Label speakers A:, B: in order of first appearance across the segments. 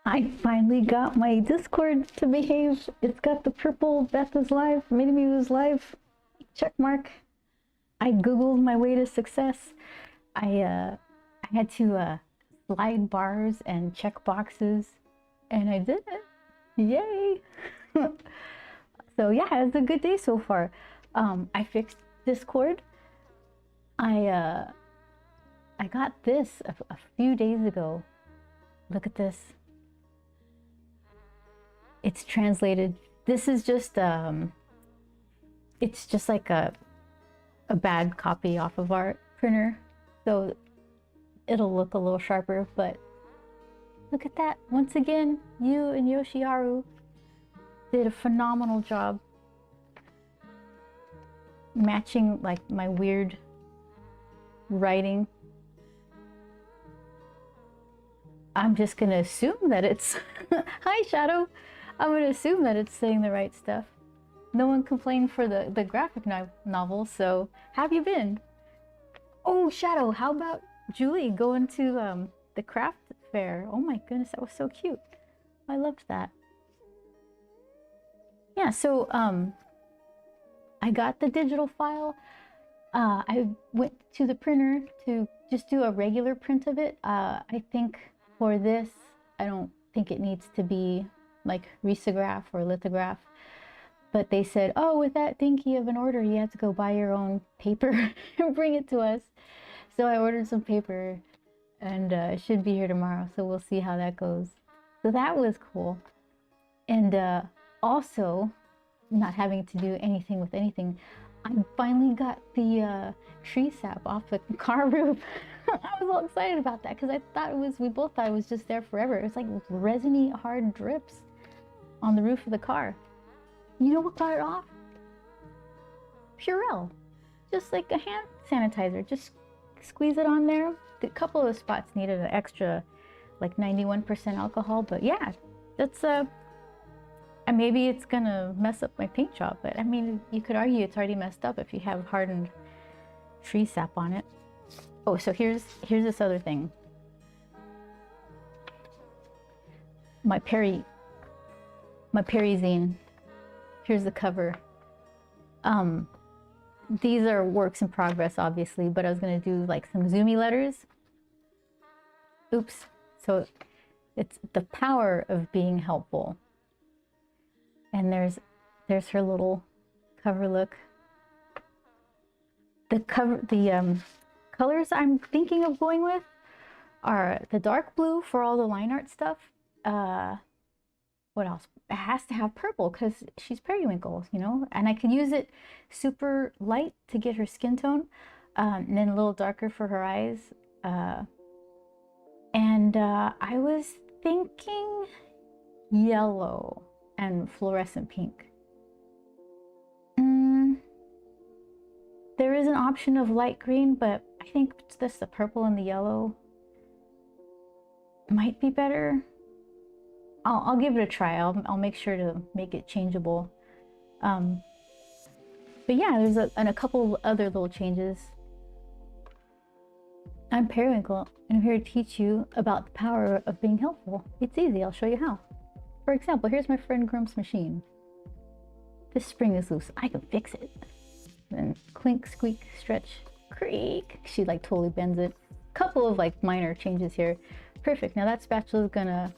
A: I finally got my Discord to behave. It's got the purple Beth is live, Mini is live, check mark. I Googled my way to success. I had to slide bars and check boxes, and I did it. Yay! So yeah, it's a good day so far. I fixed Discord. I got this a few days ago. Look at this. It's translated. This is just it's just like a bad copy off of our printer, so it'll look a little sharper, but look at that. Once again, you and Yoshiharu did a phenomenal job matching like my weird writing. I'm just gonna assume that it's hi Shadow. I'm gonna assume that it's saying the right stuff. No one complained for the graphic novel, so have you been? Oh, Shadow, how about Julie going to the craft fair? Oh my goodness, that was so cute. I loved that. Yeah, so I got the digital file. I went to the printer to just do a regular print of it. I think for this, I don't think it needs to be like risograph or lithograph, but they said, oh, with that dinky of an order, you have to go buy your own paper and bring it to us. So I ordered some paper, and it should be here tomorrow, so we'll see how that goes. So that was cool. And also, not having to do anything with anything, I finally got the tree sap off the car roof. I was all excited about that because I thought it was, we both thought it was just there forever. It was like resiny hard drips on the roof of the car. You know what got it off? Purell. Just like a hand sanitizer. Just squeeze it on there. A couple of the spots needed an extra like 91% alcohol, but yeah, that's and maybe it's gonna mess up my paint job, but I mean, you could argue it's already messed up if you have hardened tree sap on it. Oh, so here's this other thing. My Perry zine. Here's the cover. These are works in progress, obviously, but I was gonna do like some zoomy letters. Oops. So it's the power of being helpful. And there's her little cover look. The colors I'm thinking of going with are the dark blue for all the line art stuff. What else? It has to have purple because she's periwinkle, you know, and I can use it super light to get her skin tone, and then a little darker for her eyes. And I was thinking yellow and fluorescent pink. There is an option of light green, but I think just the purple and the yellow might be better. I'll give it a try. I'll make sure to make it changeable. But yeah, there's a couple other little changes. I'm Periwinkle, and I'm here to teach you about the power of being helpful. It's easy. I'll show you how. For example, here's my friend Grump's machine. This spring is loose. I can fix it. Then clink, squeak, stretch, creak. She like totally bends it. Couple of like minor changes here. Perfect. Now that spatula is gonna,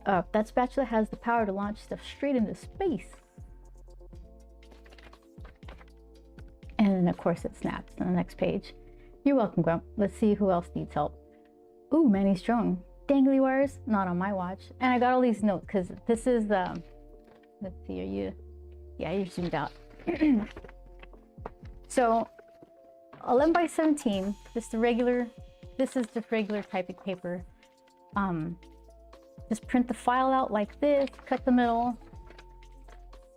A: that spatula has the power to launch stuff straight into space. And then of course it snaps on the next page. You're welcome, Grump. Let's see who else needs help. Ooh, Manny Strong. Dangly wires, not on my watch. And I got all these notes because this is let's see, are you, yeah, you're zoomed out. So 11 by 17, just the regular, this is just regular typing paper. Just print the file out like this, cut the middle,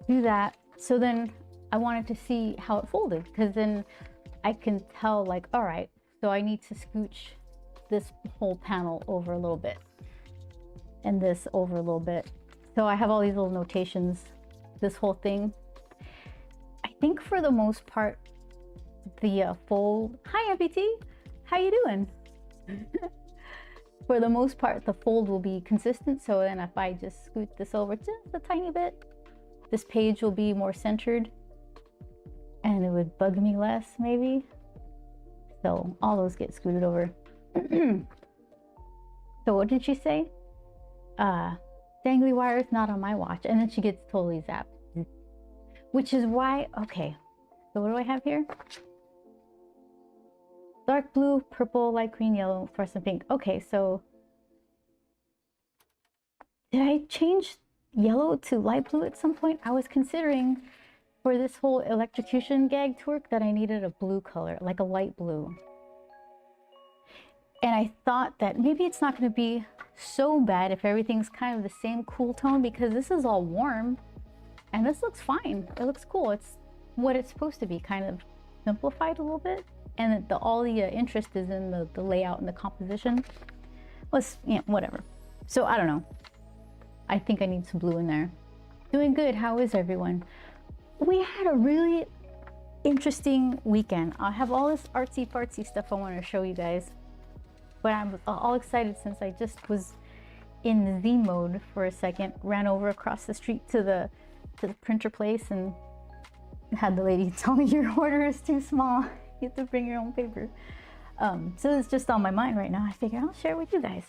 A: do that. So then I wanted to see how it folded, because then I can tell like, all right, so I need to scooch this whole panel over a little bit and this over a little bit. So I have all these little notations, this whole thing. I think for the most part, the fold, hi MPT, how you doing? for the most part, the fold will be consistent. So then if I just scoot this over just a tiny bit, this page will be more centered and it would bug me less maybe. So all those get scooted over. So what did she say? Dangly wires not on my watch. And then she gets totally zapped. Which is why, okay. So what do I have here? Dark blue, purple, light green, yellow, fluorescent pink. Okay, so did I change yellow to light blue at some point? I was considering for this whole electrocution gag to work that I needed a blue color, like a light blue. And I thought that maybe it's not going to be so bad if everything's kind of the same cool tone, because this is all warm and this looks fine. It looks cool. It's what it's supposed to be, kind of simplified a little bit. And all the interest is in the layout and the composition. Was, yeah, whatever. So I don't know. I think I need some blue in there. Doing good. How is everyone? We had a really interesting weekend. I have all this artsy fartsy stuff I want to show you guys. But I'm all excited since I just was in the Z mode for a second. Ran over across the street to the printer place and had the lady tell me your order is too small. You have to bring your own paper. So it's just on my mind right now. I figure I'll share it with you guys.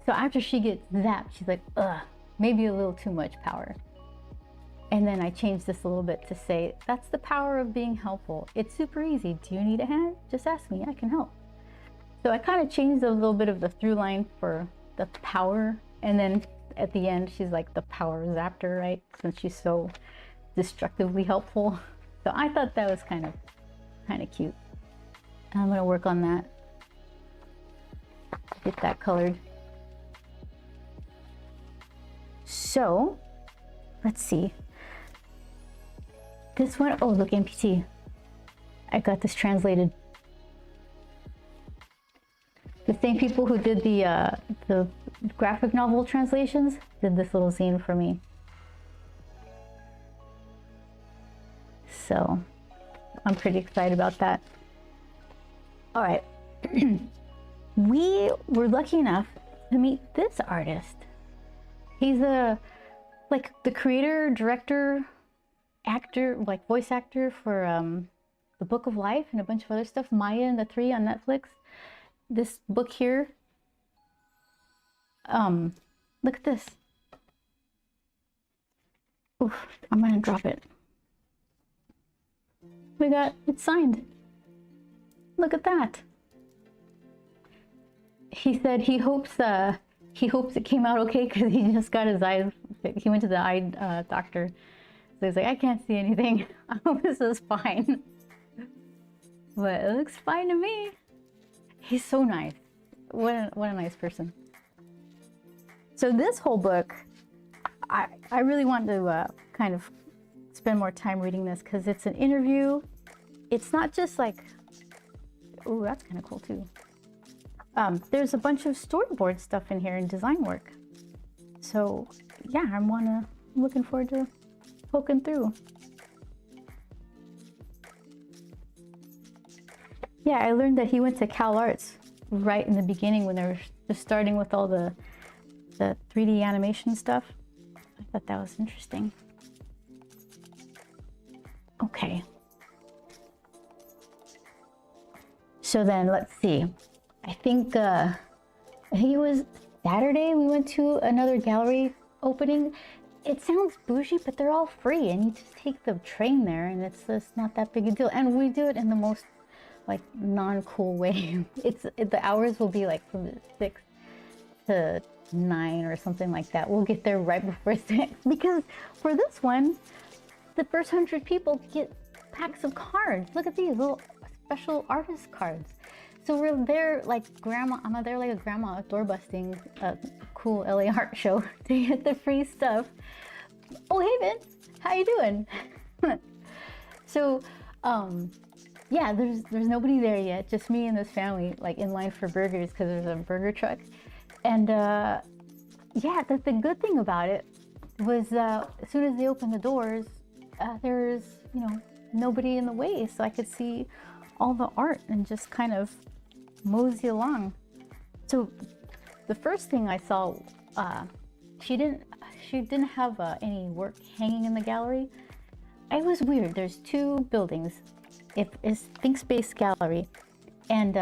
A: So after she gets zapped, she's like, ugh, maybe a little too much power. And then I changed this a little bit to say, that's the power of being helpful. It's super easy. Do you need a hand? Just ask me, I can help. So I kind of changed a little bit of the through line for the power. And then at the end, she's like the power zapper, right? Since she's so destructively helpful. So I thought that was kind of cute. And I'm gonna work on that. Get that colored. So, let's see. This one, oh look, NPT. I got this translated. The same people who did the graphic novel translations did this little zine for me. So I'm pretty excited about that. All right. We were lucky enough to meet this artist. He's like the creator, director, actor, like voice actor for The Book of Life and a bunch of other stuff. Maya and the Three on Netflix. This book here. Look at this. Oof, I'm gonna drop it. We got it signed. Look at that. He said he hopes it came out okay because he just got his eyes. He went to the eye doctor, so he's like, I can't see anything. I hope this is fine. But it looks fine to me. He's so nice. What a nice person. So this whole book, I really want to kind of spend more time reading this because it's an interview. It's not just like, oh, that's kind of cool too. There's a bunch of storyboard stuff in here and design work. So yeah, I'm looking forward to poking through. Yeah, I learned that he went to Cal Arts right in the beginning when they were just starting with all the 3D animation stuff. I thought that was interesting. Okay. So then let's see. I think it was Saturday we went to another gallery opening. It sounds bougie, but they're all free and you just take the train there and it's just not that big a deal. And we do it in the most like non-cool way. The hours will be like from 6 to 9 or something like that. We'll get there right before 6 because for this one, the first 100 people get packs of cards. Look at these little special artist cards. So we're there like grandma. I'm there like a grandma door busting a cool LA art show to get the free stuff. Oh hey Vince, how you doing? So yeah, there's nobody there yet, just me and this family like in line for burgers because there's a burger truck. And yeah, the good thing about it was as soon as they opened the doors, there's nobody in the way, so I could see all the art and just kind of mosey along. So the first thing I saw, she didn't have any work hanging in the gallery. It was weird. There's two buildings. It's Think Space Gallery, and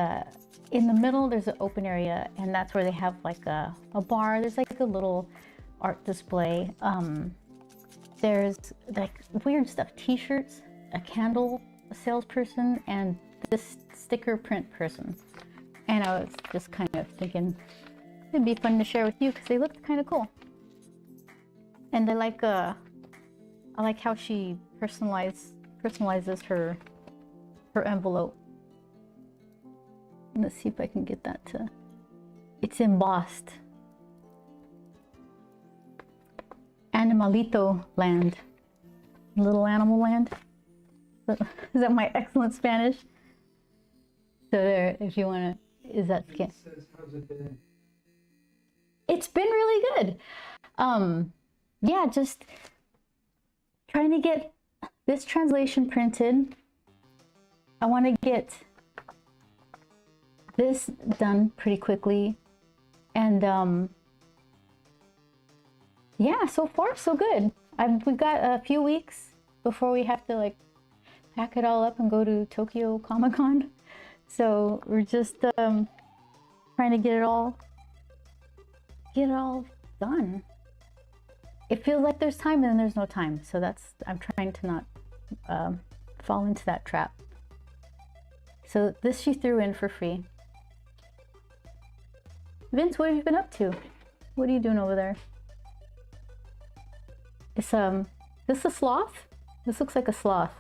A: in the middle there's an open area, and that's where they have like a bar. There's like a little art display. There's like weird stuff, t-shirts, a candle, a salesperson, and this sticker print person. And I was just kind of thinking it'd be fun to share with you because they looked kind of cool. And I like how she personalizes her envelope. Let's see if I can get that to. It's embossed. Animalito land, little animal land. Is that my excellent Spanish? So there, if you want to, is that skin?
B: How's it been?
A: It's been really good. Yeah, just trying to get this translation printed. I want to get this done pretty quickly, and yeah, so far so good. We've got a few weeks before we have to like pack it all up and go to Tokyo Comic-Con. So we're just trying to get it all done. It feels like there's time and then there's no time. So I'm trying to not fall into that trap. So this she threw in for free. Vince, what have you been up to? What are you doing over there? Is this a sloth? This looks like a sloth.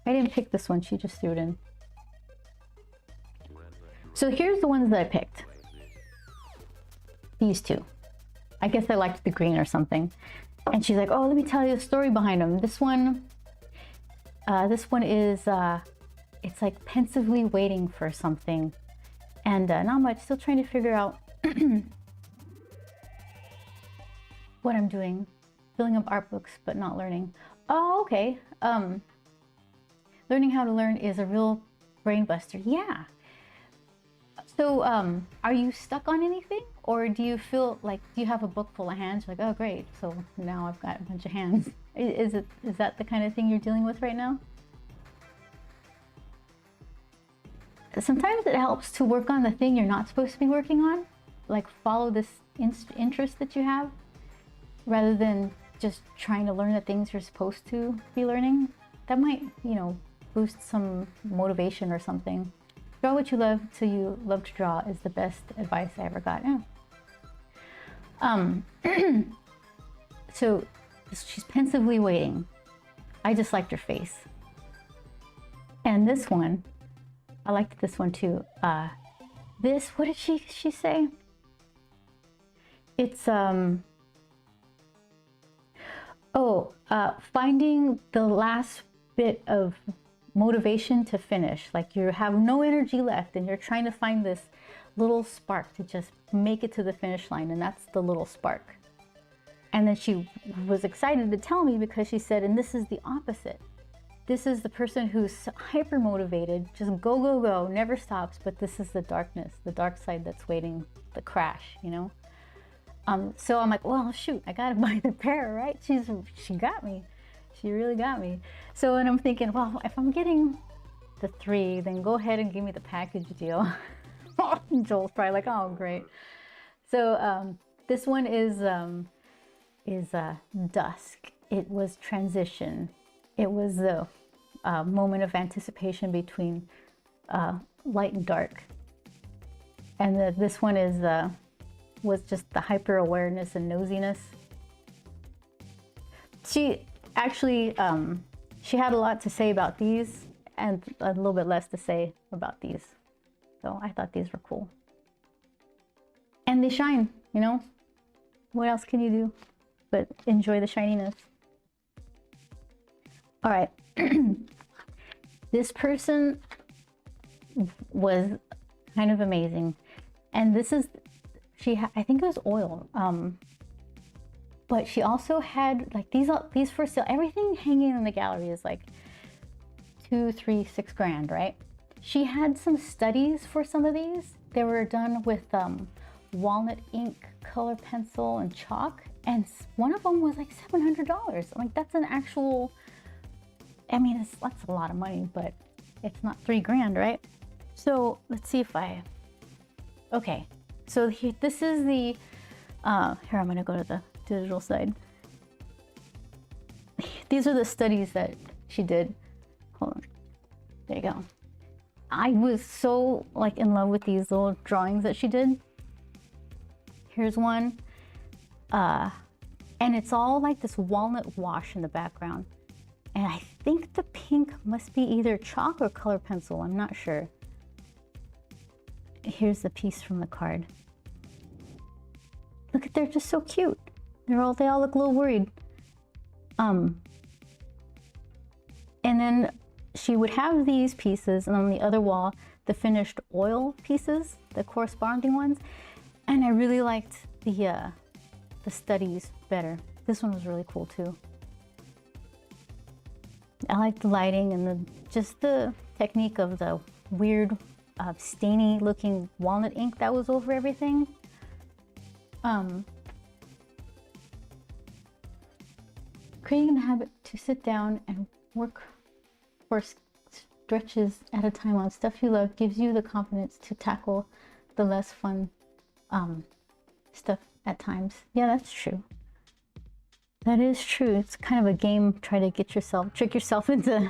A: I didn't pick this one, she just threw it in. So here's the ones that I picked. These two. I guess I liked the green or something. And she's like, oh, let me tell you the story behind them. This one is, it's like pensively waiting for something. And not much, still trying to figure out what I'm doing. Filling up art books, but not learning. Oh, okay. Learning how to learn is a real brain buster. Yeah. So, are you stuck on anything? Or do you feel like, do you have a book full of hands? You're like, oh great, so now I've got a bunch of hands. Is that the kind of thing you're dealing with right now? Sometimes it helps to work on the thing you're not supposed to be working on. Like follow this interest that you have, rather than just trying to learn the things you're supposed to be learning. That might, you know, boost some motivation or something. Draw what you love till you love to draw is the best advice I ever got. Yeah. So she's pensively waiting. I just liked her face. And this one, I liked this one too. This, what did she say? It's finding the last bit of motivation to finish. Like you have no energy left and you're trying to find this little spark to just make it to the finish line, and that's the little spark. And then she was excited to tell me because she said, and this is the opposite. This is the person who's hyper motivated, just go, go, go, never stops, but this is the darkness, the dark side that's waiting, the crash, you know? So I'm like, well, shoot, I gotta buy the pair, right? She got me. She really got me. So, and I'm thinking, well, if I'm getting the 3, then go ahead and give me the package deal. Joel's probably like, oh, great. So this one is dusk. It was transition. It was the moment of anticipation between light and dark. And this one was just the hyper awareness and nosiness. She actually, she had a lot to say about these and a little bit less to say about these. So I thought these were cool. And they shine, you know? What else can you do but enjoy the shininess? All right. This person was kind of amazing. And this is, I think it was oil. But she also had like these for sale. Everything hanging in the gallery is like 2, 3, 6 grand, right? She had some studies for some of these, they were done with walnut ink, color pencil, and chalk. And one of them was like $700. I'm like, that's an actual, I mean, that's a lot of money, but it's not 3 grand, right? So let's see if okay. So this is the, here, I'm gonna go to the digital side. These are the studies that she did. Hold on, there you go. I was so like in love with these little drawings that she did. Here's one. And it's all like this walnut wash in the background. And I think the pink must be either chalk or color pencil, I'm not sure. Here's the piece from the card. Look at, they're just so cute. They all look a little worried. And then she would have these pieces, and on the other wall, the finished oil pieces, the corresponding ones. And I really liked the studies better. This one was really cool too. I like the lighting and just the technique of the weird stainy looking walnut ink that was over everything. Creating the habit to sit down and work for stretches at a time on stuff you love gives you the confidence to tackle the less fun stuff at times. Yeah, that's true. That is true. It's kind of a game. Try to trick yourself into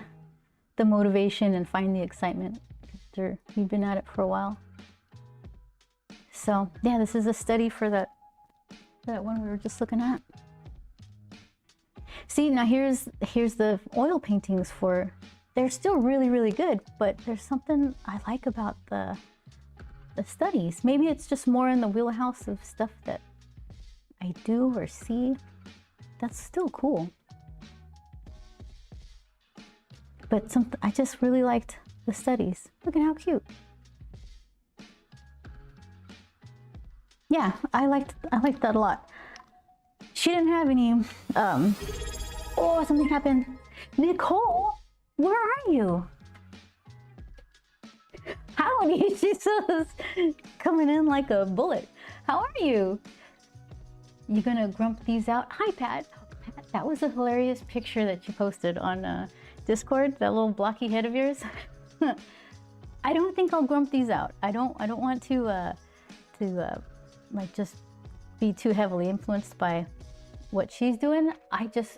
A: the motivation and find the excitement after you've been at it for a while. So yeah, this is a study for that one we were just looking at. See, now here's the oil paintings for, they're still really, really good, but there's something I like about the studies. Maybe it's just more in the wheelhouse of stuff that I do or see. That's still cool. But I just really liked the studies. Look at how cute. Yeah, I liked that a lot. She didn't have any, oh, something happened. Nicole, where are you? Howdy, she's just coming in like a bullet. How are you? You gonna grump these out? Hi, Pat. Pat, that was a hilarious picture that you posted on Discord, that little blocky head of yours. I don't think I'll grump these out. I don't want to like just be too heavily influenced by what she's doing. I just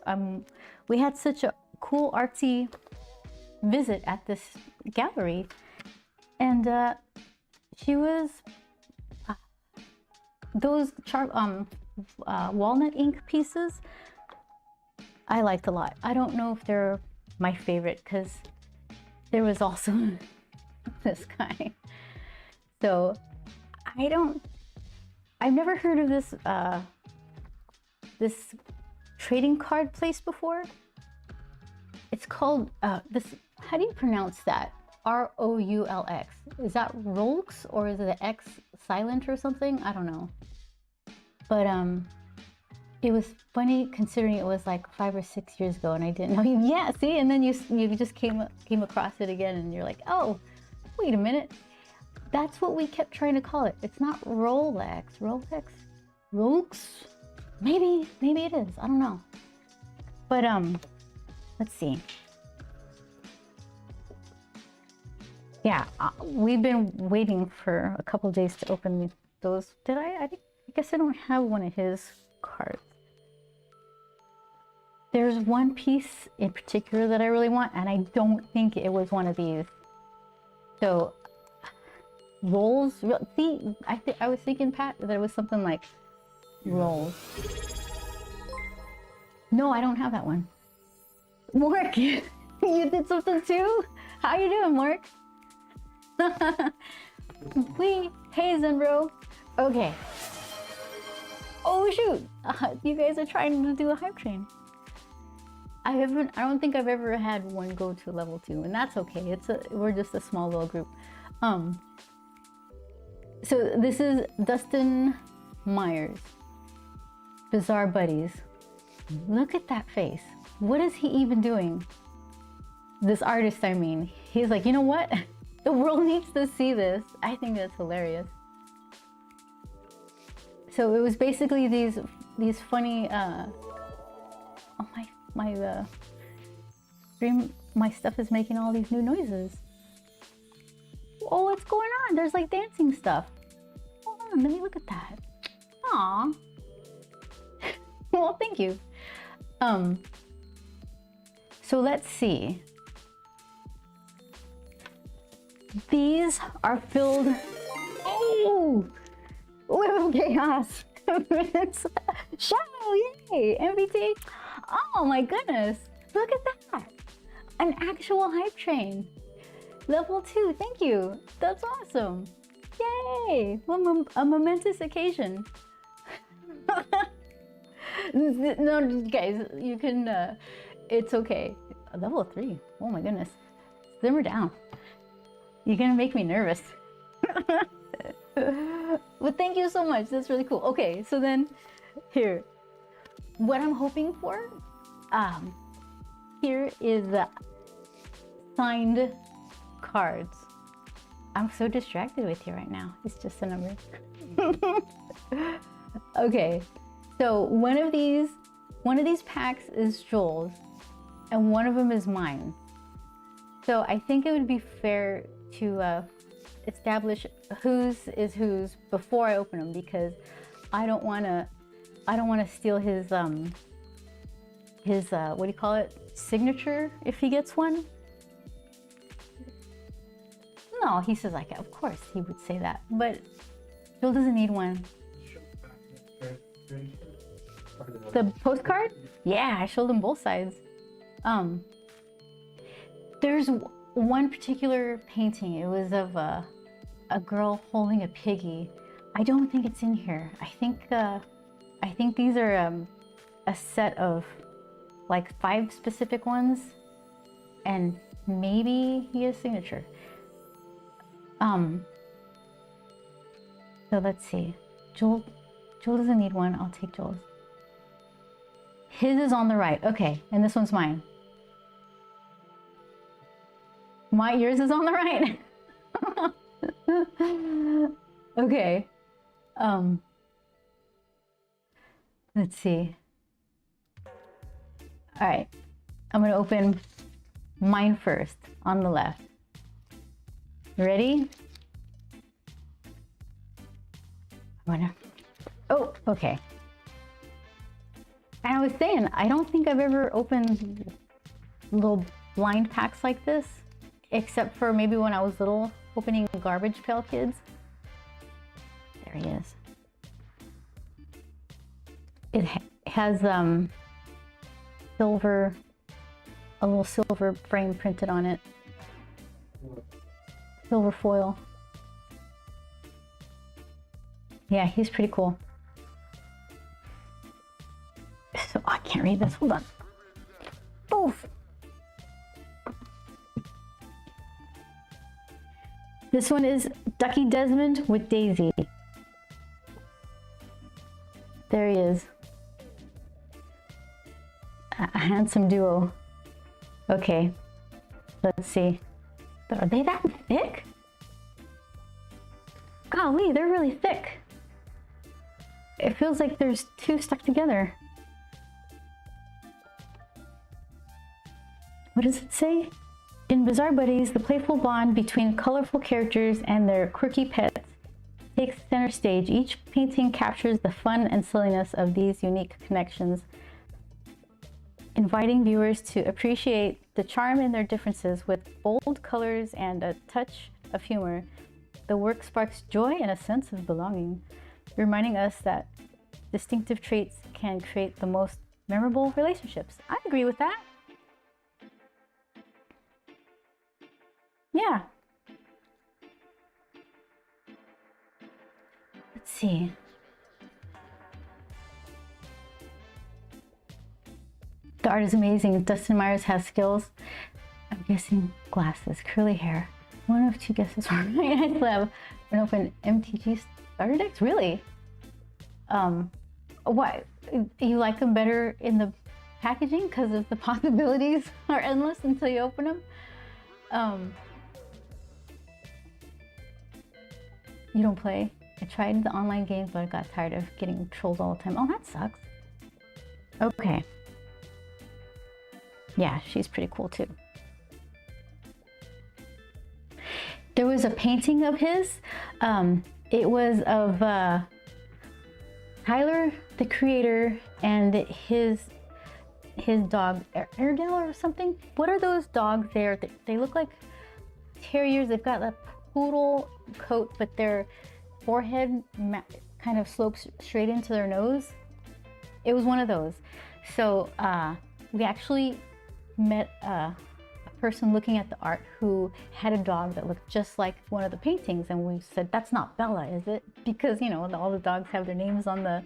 A: we had such a cool artsy visit at this gallery, and she was those walnut ink pieces I liked a lot. I don't know if they're my favorite because there was also this guy. So I've never heard of this this trading card place before. It's called this, how do you pronounce that? R-O-U-L-X. Is that Rolks or is it the X silent or something? I don't know. But it was funny considering it was like 5 or 6 years ago and I didn't know you. Yeah, see, and then you just came across it again and you're like, oh, wait a minute. That's what we kept trying to call it. It's not Rolex. Rolks? Maybe it is. I don't know. But let's see. Yeah, we've been waiting for a couple of days to open those. Did I guess I don't have one of his cards. There's one piece in particular that I really want, and I don't think it was one of these. So, rolls. See, I was thinking, Pat, that it was something like rolls. No, I don't have that one. Mark, you did something too? How you doing, Mark? Hey, Zenbro. Okay. Oh shoot! You guys are trying to do a hype train. I don't think I've ever had one go to level 2, and that's okay. We're just a small little group. So this is Dustin Myers. Bizarre Buddies. Look at that face. What is he even doing? This artist, I mean. He's like, you know what? The world needs to see this. I think that's hilarious. So it was basically these funny oh my stuff is making all these new noises. Oh, what's going on? There's like dancing stuff. Hold on, let me look at that. Aw. Well, thank you. So let's see. These are filled. Oh, with chaos. Shadow, yay! MVT. Oh my goodness! Look at that! An actual hype train. Level 2. Thank you. That's awesome. Yay! What a momentous occasion. No, guys, you can. It's okay. Level 3. Oh my goodness. Simmer down. You're gonna make me nervous. But thank you so much. That's really cool. Okay, so then here, what I'm hoping for, here is the signed cards. I'm so distracted with you right now. It's just a number. Okay, so one of these packs is Joel's, and one of them is mine. So I think it would be fair to establish whose is whose before I open them, because I don't want to steal his what do you call it, signature if he gets one. No, he says like, of course he would say that, but Joel doesn't need one. The postcard? Yeah, I showed him both sides. There's one particular painting. It was of a girl holding a piggy. I don't think it's in here. I think these are a set of like 5 specific ones, and maybe he has signature. So let's see. Joel doesn't need one. I'll take Joel's. His is on the right. Okay, and this one's mine. Yours is on the right. Okay. Let's see. All right. I'm gonna open mine first on the left. Ready? Oh, okay. And I was saying, I don't think I've ever opened little blind packs like this, except for maybe when I was little, opening Garbage Pail Kids. There he is. It has silver, a little silver frame printed on it. Silver foil. Yeah, he's pretty cool. So I can't read this. Hold on. Oof. This one is Ducky Desmond with Daisy. There he is. A handsome duo. Okay, let's see. Are they that thick? Golly, they're really thick. It feels like there's 2 stuck together. What does it say? In Bizarre Buddies, the playful bond between colorful characters and their quirky pets takes center stage. Each painting captures the fun and silliness of these unique connections, inviting viewers to appreciate the charm in their differences. With bold colors and a touch of humor, the work sparks joy and a sense of belonging, reminding us that distinctive traits can create the most memorable relationships. I agree with that. Yeah. Let's see. The art is amazing. Dustin Myers has skills. I'm guessing glasses, curly hair. One of 2 guesses were right. I still have an open MTG starter decks. Really? Why? You like them better in the packaging because of the possibilities are endless until you open them? You don't play? I tried the online games, but I got tired of getting trolled all the time. Oh, that sucks. Okay. Yeah, she's pretty cool too. There was a painting of his. It was of Tyler, the creator, and his dog, Airedale or something. What are those dogs there? They look like terriers. They've got a poodle coat, but their forehead kind of slopes straight into their nose. It was one of those. So we actually met a person looking at the art who had a dog that looked just like one of the paintings, and we said, that's not Bella, is it? Because, you know, all the dogs have their names on the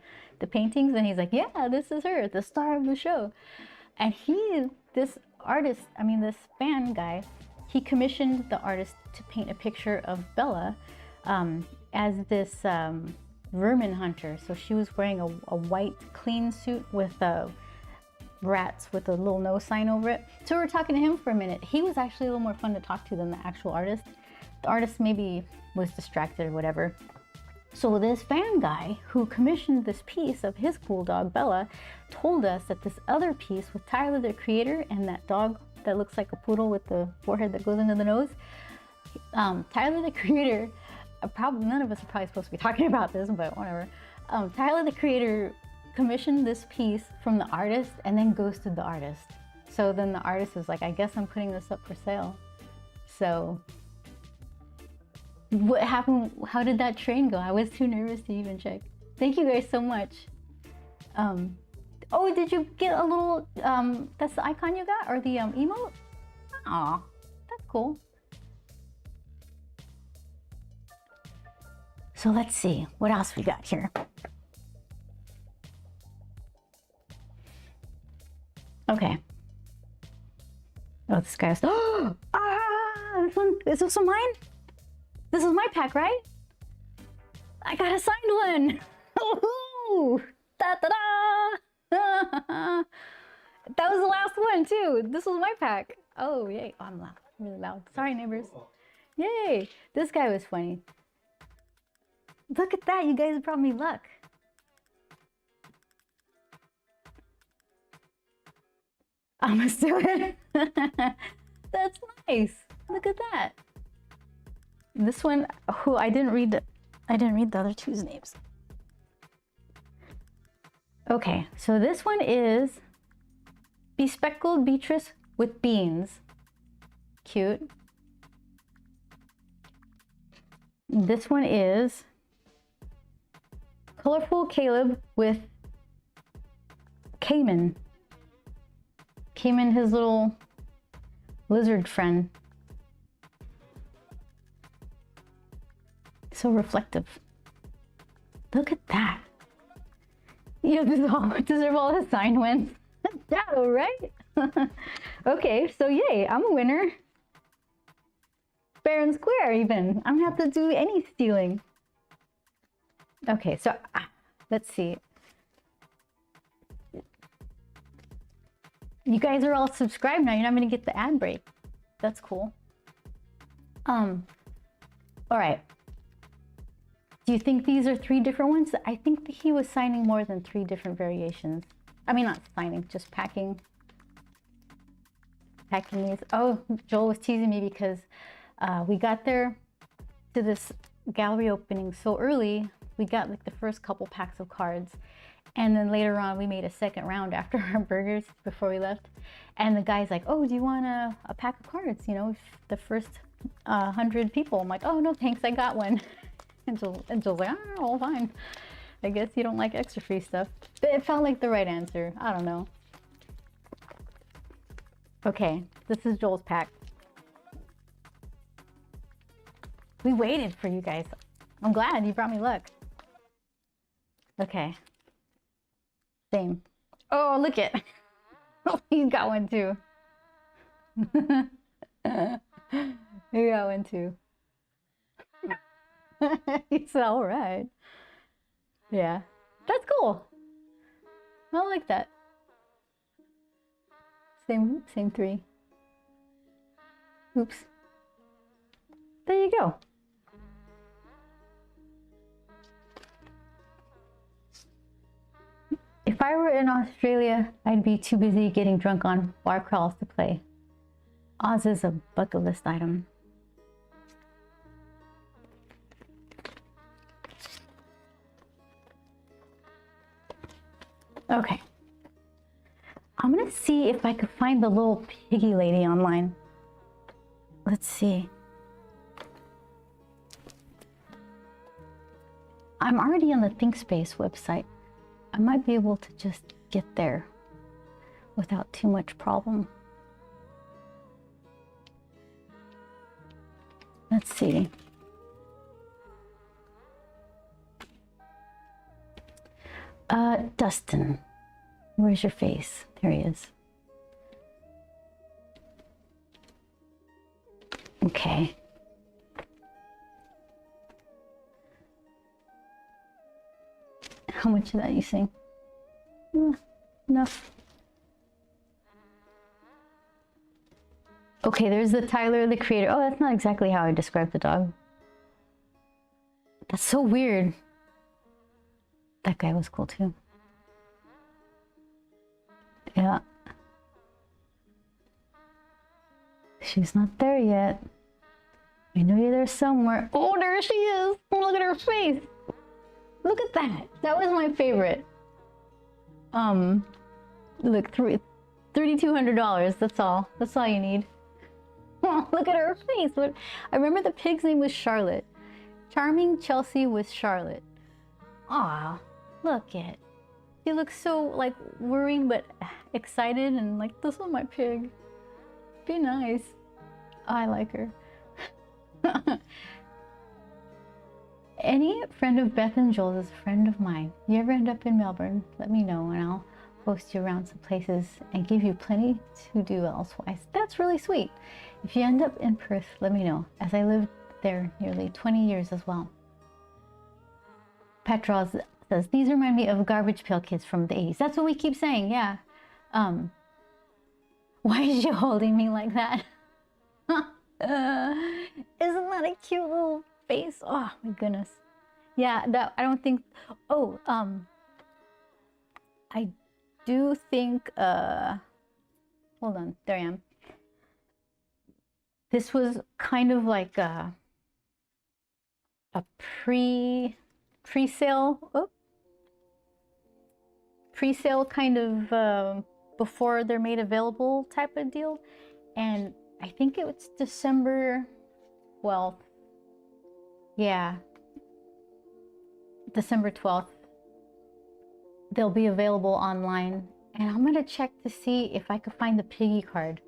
A: paintings, and he's like, yeah, this is her, the star of the show. And this artist, I mean this fan guy, he commissioned the artist to paint a picture of Bella as this vermin hunter. So she was wearing a white clean suit with rats with a little no sign over it. So we were talking to him for a minute. He was actually a little more fun to talk to than the actual artist. The artist maybe was distracted or whatever. So this fan guy who commissioned this piece of his cool dog Bella told us that this other piece with Tyler the creator and that dog that looks like a poodle with the forehead that goes into the nose, Tyler the creator, probably none of us are probably supposed to be talking about this, but whatever. Tyler the creator commissioned this piece from the artist and then ghosted the artist. So then the artist was like, I guess I'm putting this up for sale. So what happened? How did that train go? I was too nervous to even check. Thank you guys so much. Oh, did you get a little, that's the icon you got, or the emote? Aw, that's cool. So let's see, what else we got here? Okay. Oh, this guy's, this one, is this one mine? This is my pack, right? I got a signed one. Oh, da-da-da. That was the last one too. This was my pack. Oh, yay. Oh, I'm loud, really loud. Sorry, neighbors. Yay. This guy was funny. Look at that. You guys brought me luck. I'm gonna do it. That's nice. Look at that. This one, who I didn't read the other two's names. Okay, so this one is Bespeckled Beatrice with Beans. Cute. This one is Colorful Caleb with Cayman. Cayman, his little lizard friend. So reflective. Look at that. You deserve all the signed wins. Shadow, right? Okay, so yay, I'm a winner. Fair and square even. I don't have to do any stealing. Okay, so let's see. You guys are all subscribed now. You're not gonna get the ad break. That's cool. All right. Do you think these are 3 different ones? I think he was signing more than 3 different variations. I mean, not signing, just packing these. Oh, Joel was teasing me because we got there to this gallery opening so early. We got like the first couple packs of cards. And then later on, we made a second round after our burgers before we left. And the guy's like, oh, do you want a pack of cards? You know, the first 100 people. I'm like, oh, no, thanks, I got one. And Joel's like, oh, all fine. I guess you don't like extra free stuff. But it felt like the right answer. I don't know. Okay, this is Joel's pack. We waited for you guys. I'm glad you brought me luck. Okay. Same. Oh, look it. Oh, he's got one too. He got one too. He's all right. Yeah, that's cool. I like that. Same 3. Oops. There you go. I were in Australia, I'd be too busy getting drunk on bar crawls to play. Oz is a bucket list item. Okay. I'm gonna see if I could find the little piggy lady online. Let's see. I'm already on the ThinkSpace website. I might be able to just get there without too much problem. Let's see. Dustin, where's your face? There he is. Okay. How much of that you sing? Enough. Okay, there's the Tyler, the creator. Oh, that's not exactly how I described the dog. That's so weird. That guy was cool too. Yeah. She's not there yet. I know you're there somewhere. Oh, there she is. Look at her face. Look at that. That was my favorite. Look, $3,200. That's all. That's all you need. Oh, look at her face. What? I remember the pig's name was Charlotte. Charming Chelsea was Charlotte. Aw, look it. She looks so like worried but excited and like, this is my pig. Be nice. Oh, I like her. Any friend of Beth and Joel's is a friend of mine. You ever end up in Melbourne, let me know and I'll post you around some places and give you plenty to do elsewise. That's really sweet. If you end up in Perth, let me know, as I lived there nearly 20 years as well. Petra says, these remind me of Garbage Pail Kids from the 80s. That's what we keep saying, yeah. Why is she holding me like that? Isn't that a cute little face? Oh my goodness. Yeah, that I don't think. Oh, I do think. Hold on, there I am. This was kind of like a pre-sale. Oh, pre-sale kind of before they're made available type of deal, and I think it was December 12th. Yeah, December 12th. They'll be available online, and I'm gonna check to see if I could find the piggy card.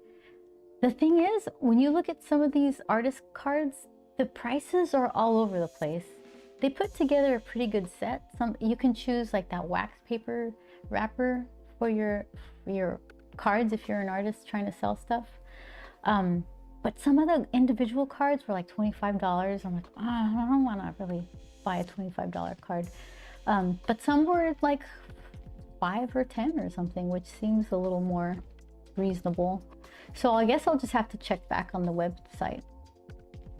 A: The thing is, when you look at some of these artist cards, the prices are all over the place. They put together a pretty good set. You can choose like that wax paper wrapper for your cards if you're an artist trying to sell stuff. But some of the individual cards were like $25. I'm like, oh, I don't want to really buy a $25 card. But some were like 5 or 10 or something, which seems a little more reasonable. So I guess I'll just have to check back on the website.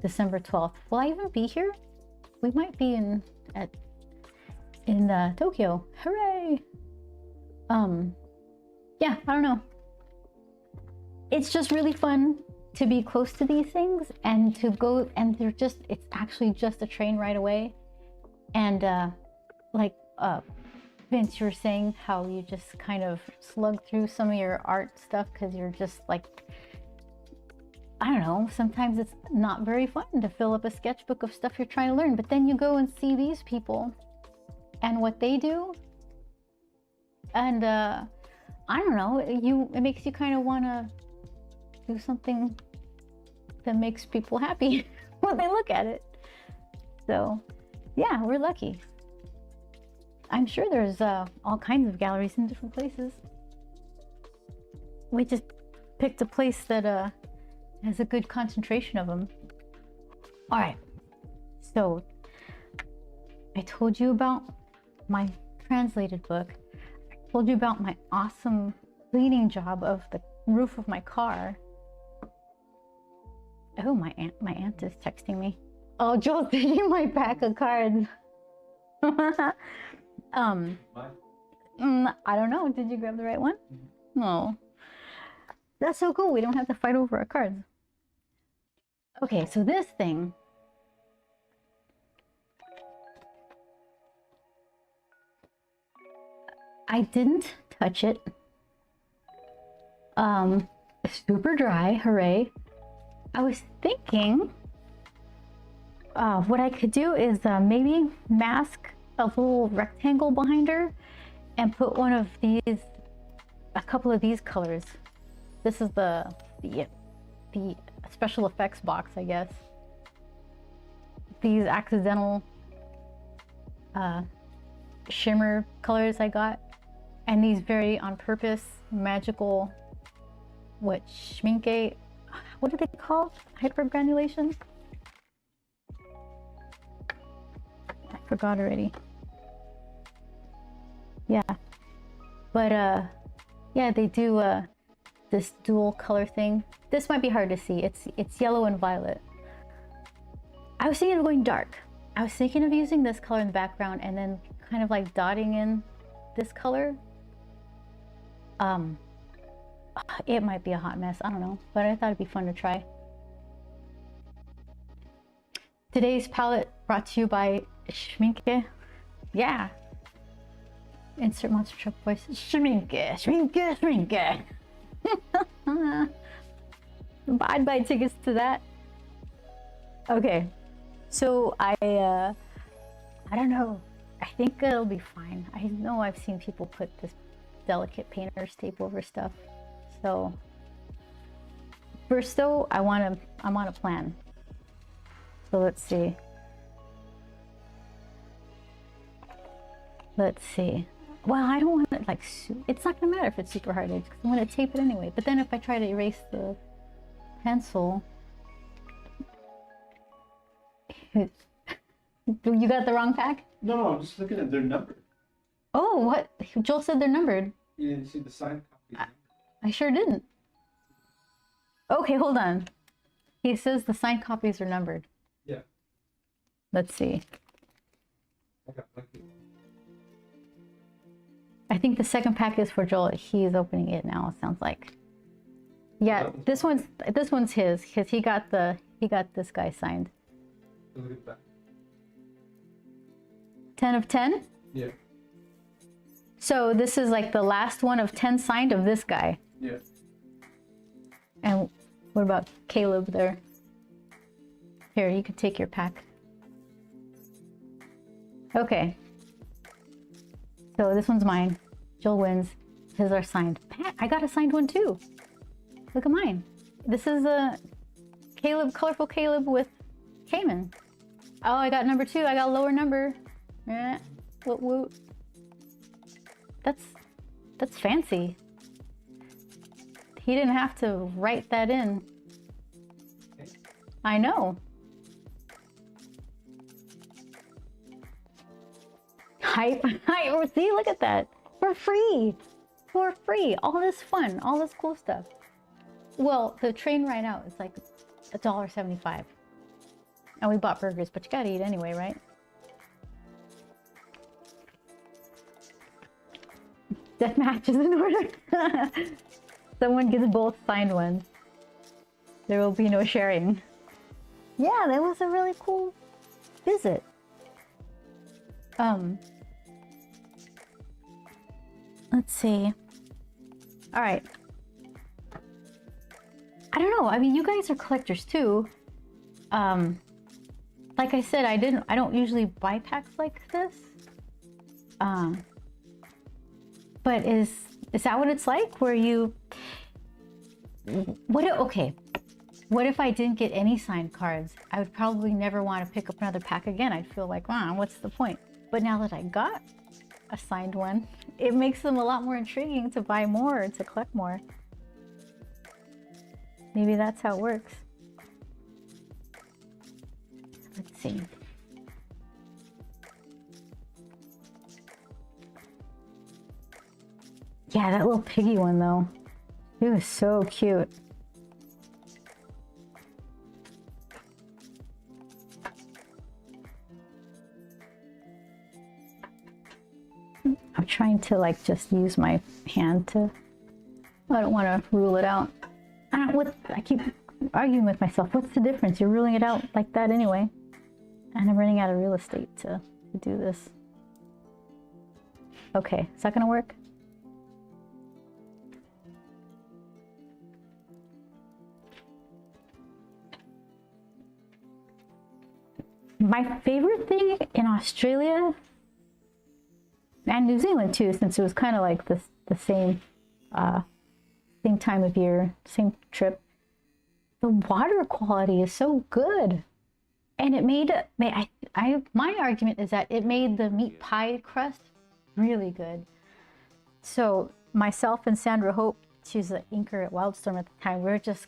A: December 12th. Will I even be here? We might be in Tokyo. Hooray! Yeah, I don't know. It's just really fun to be close to these things and to go, and it's actually just a train right away. And like Vince, you're saying how you just kind of slug through some of your art stuff because you're just like, I don't know, sometimes it's not very fun to fill up a sketchbook of stuff you're trying to learn, but then you go and see these people and what they do, and I don't know, it makes you kind of want to do something that makes people happy when they look at it. So yeah, we're lucky. I'm sure there's all kinds of galleries in different places. We just picked a place that has a good concentration of them. All right, so I told you about my translated book. I told you about my awesome cleaning job of the roof of my car. Oh, my aunt is texting me. Oh, Joel's taking my pack of cards. I don't know. Did you grab the right one? No. That's so cool. We don't have to fight over our cards. Okay, so this thing. I didn't touch it. Super dry, hooray. I was thinking what I could do is maybe mask a little rectangle behind her and put one of these, a couple of these colors. This is the special effects box, I guess. These accidental shimmer colors I got, and these very on purpose magical, what, schminke, what are they called? Hypergranulation? I forgot already. Yeah, but yeah, they do this dual color thing. This might be hard to see. It's yellow and violet. I was thinking of going dark. I was thinking of using this color in the background and then kind of like dotting in this color. It might be a hot mess, I don't know, but I thought it'd be fun to try. Today's palette brought to you by Schminke. Yeah. Insert monster truck voice. Schminke, Schminke, Schminke. I'd buy tickets to that. Okay, so I don't know. I think it'll be fine. I know I've seen people put this delicate painter's tape over stuff. So first though, I'm on a plan. So let's see. Let's see. Well, I don't want it like, it's not gonna matter if it's super hard edge because I'm gonna tape it anyway. But then if I try to erase the pencil, you got the wrong pack?
B: No, I'm just looking at their number.
A: Oh, what? Joel said they're numbered.
B: You didn't see the signed copy.
A: I sure didn't. Okay, hold on. He says the signed copies are numbered.
B: Yeah.
A: Let's see.
B: I got lucky.
A: I think the second pack is for Joel. He is opening it now, it sounds like. Yeah, this one's his, because he got this guy signed.
B: Look at that.
A: 10 of 10?
B: Yeah.
A: So this is like the last one of 10 signed of this guy.
B: Yeah.
A: And what about Caleb there? Here, you can take your pack. Okay. So this one's mine. Joel wins. His are signed. Pat, I got a signed one too. Look at mine. This is a Caleb, colorful Caleb with Cayman. Oh, I got number 2. I got a lower number. Eh, woot woot. That's fancy. He didn't have to write that in. I know. Hype. Hype. See, look at that. For free. For free. All this fun. All this cool stuff. Well, the train ride out is like $1.75. And we bought burgers, but you gotta eat anyway, right? Deathmatch is in order. Someone gets both signed ones. There will be no sharing. Yeah, that was a really cool visit. Let's see. All right. I don't know. I mean, you guys are collectors too. Like I said, I don't usually buy packs like this. But is that what it's like? Where you, okay. What if I didn't get any signed cards? I would probably never want to pick up another pack again. I'd feel like, wow, what's the point? But now that I got a signed one, it makes them a lot more intriguing to buy more, to collect more. Maybe that's how it works. Let's see. Yeah, that little piggy one though. It was so cute. I'm trying to like just use my hand to, I don't want to rule it out. I keep arguing with myself. What's the difference? You're ruling it out like that anyway. And I'm running out of real estate to do this. Okay, is that gonna work? My favorite thing in Australia and New Zealand too, since it was kind of like the same time of year, same trip, the water quality is so good. And it made, my argument is that it made the meat pie crust really good. So myself and Sandra Hope, she's the inker at Wildstorm at the time, we were just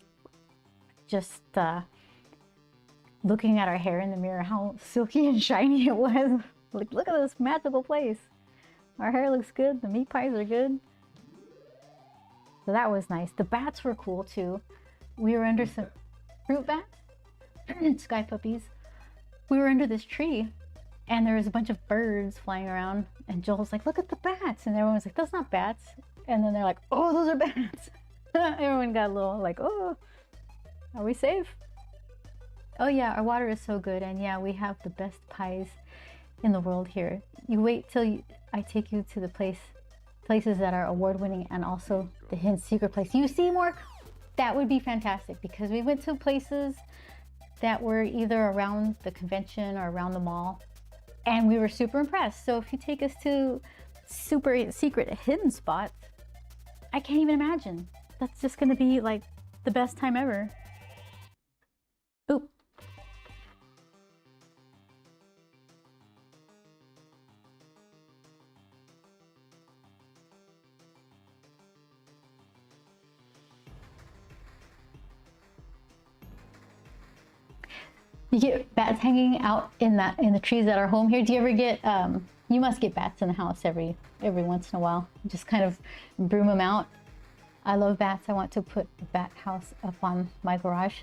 A: looking at our hair in the mirror, how silky and shiny it was. Like, look at this magical place. Our hair looks good, the meat pies are good. So that was nice. The bats were cool too. We were under some fruit bats, sky puppies. We were under this tree and there was a bunch of birds flying around and Joel's like, look at the bats. And everyone was like, that's not bats. And then they're like, oh, those are bats. Everyone got a little like, oh, are we safe? Oh yeah, our water is so good. And yeah, we have the best pies in the world here. You wait till I take you to the places that are award-winning and also the hidden secret place. You see more? That would be fantastic because we went to places that were either around the convention or around the mall and we were super impressed. So if you take us to super secret hidden spots, I can't even imagine. That's just gonna be like the best time ever. Oop. You get bats hanging out in the trees that are home here. Do you ever get you must get bats in the house every once in a while. Just kind of broom them out. I love bats. I want to put a bat house up on my garage.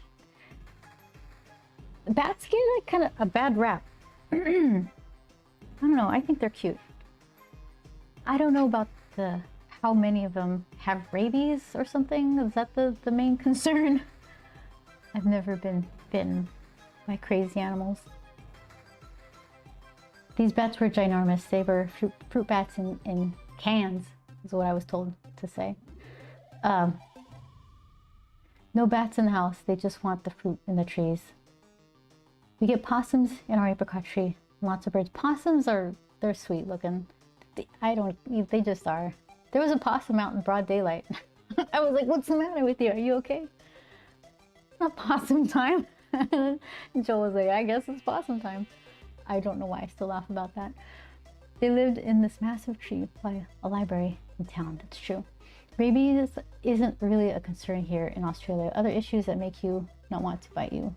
A: Bats get like kind of a bad rap. I don't know. I think they're cute. I don't know about how many of them have rabies or something. Is that the main concern? I've never been bitten by crazy animals. These bats were ginormous. They were fruit bats in cans, is what I was told to say. No bats in the house. They just want the fruit in the trees. We get possums in our apricot tree. Lots of birds. Possums they're sweet looking. They just are. There was a possum out in broad daylight. I was like, what's the matter with you? Are you okay? It's not possum time. And Joel was like, I guess it's possum time. I don't know why I still laugh about that. They lived in this massive tree by a library in town. That's true. Rabies isn't really a concern here in Australia. Other issues that make you not want to bite you.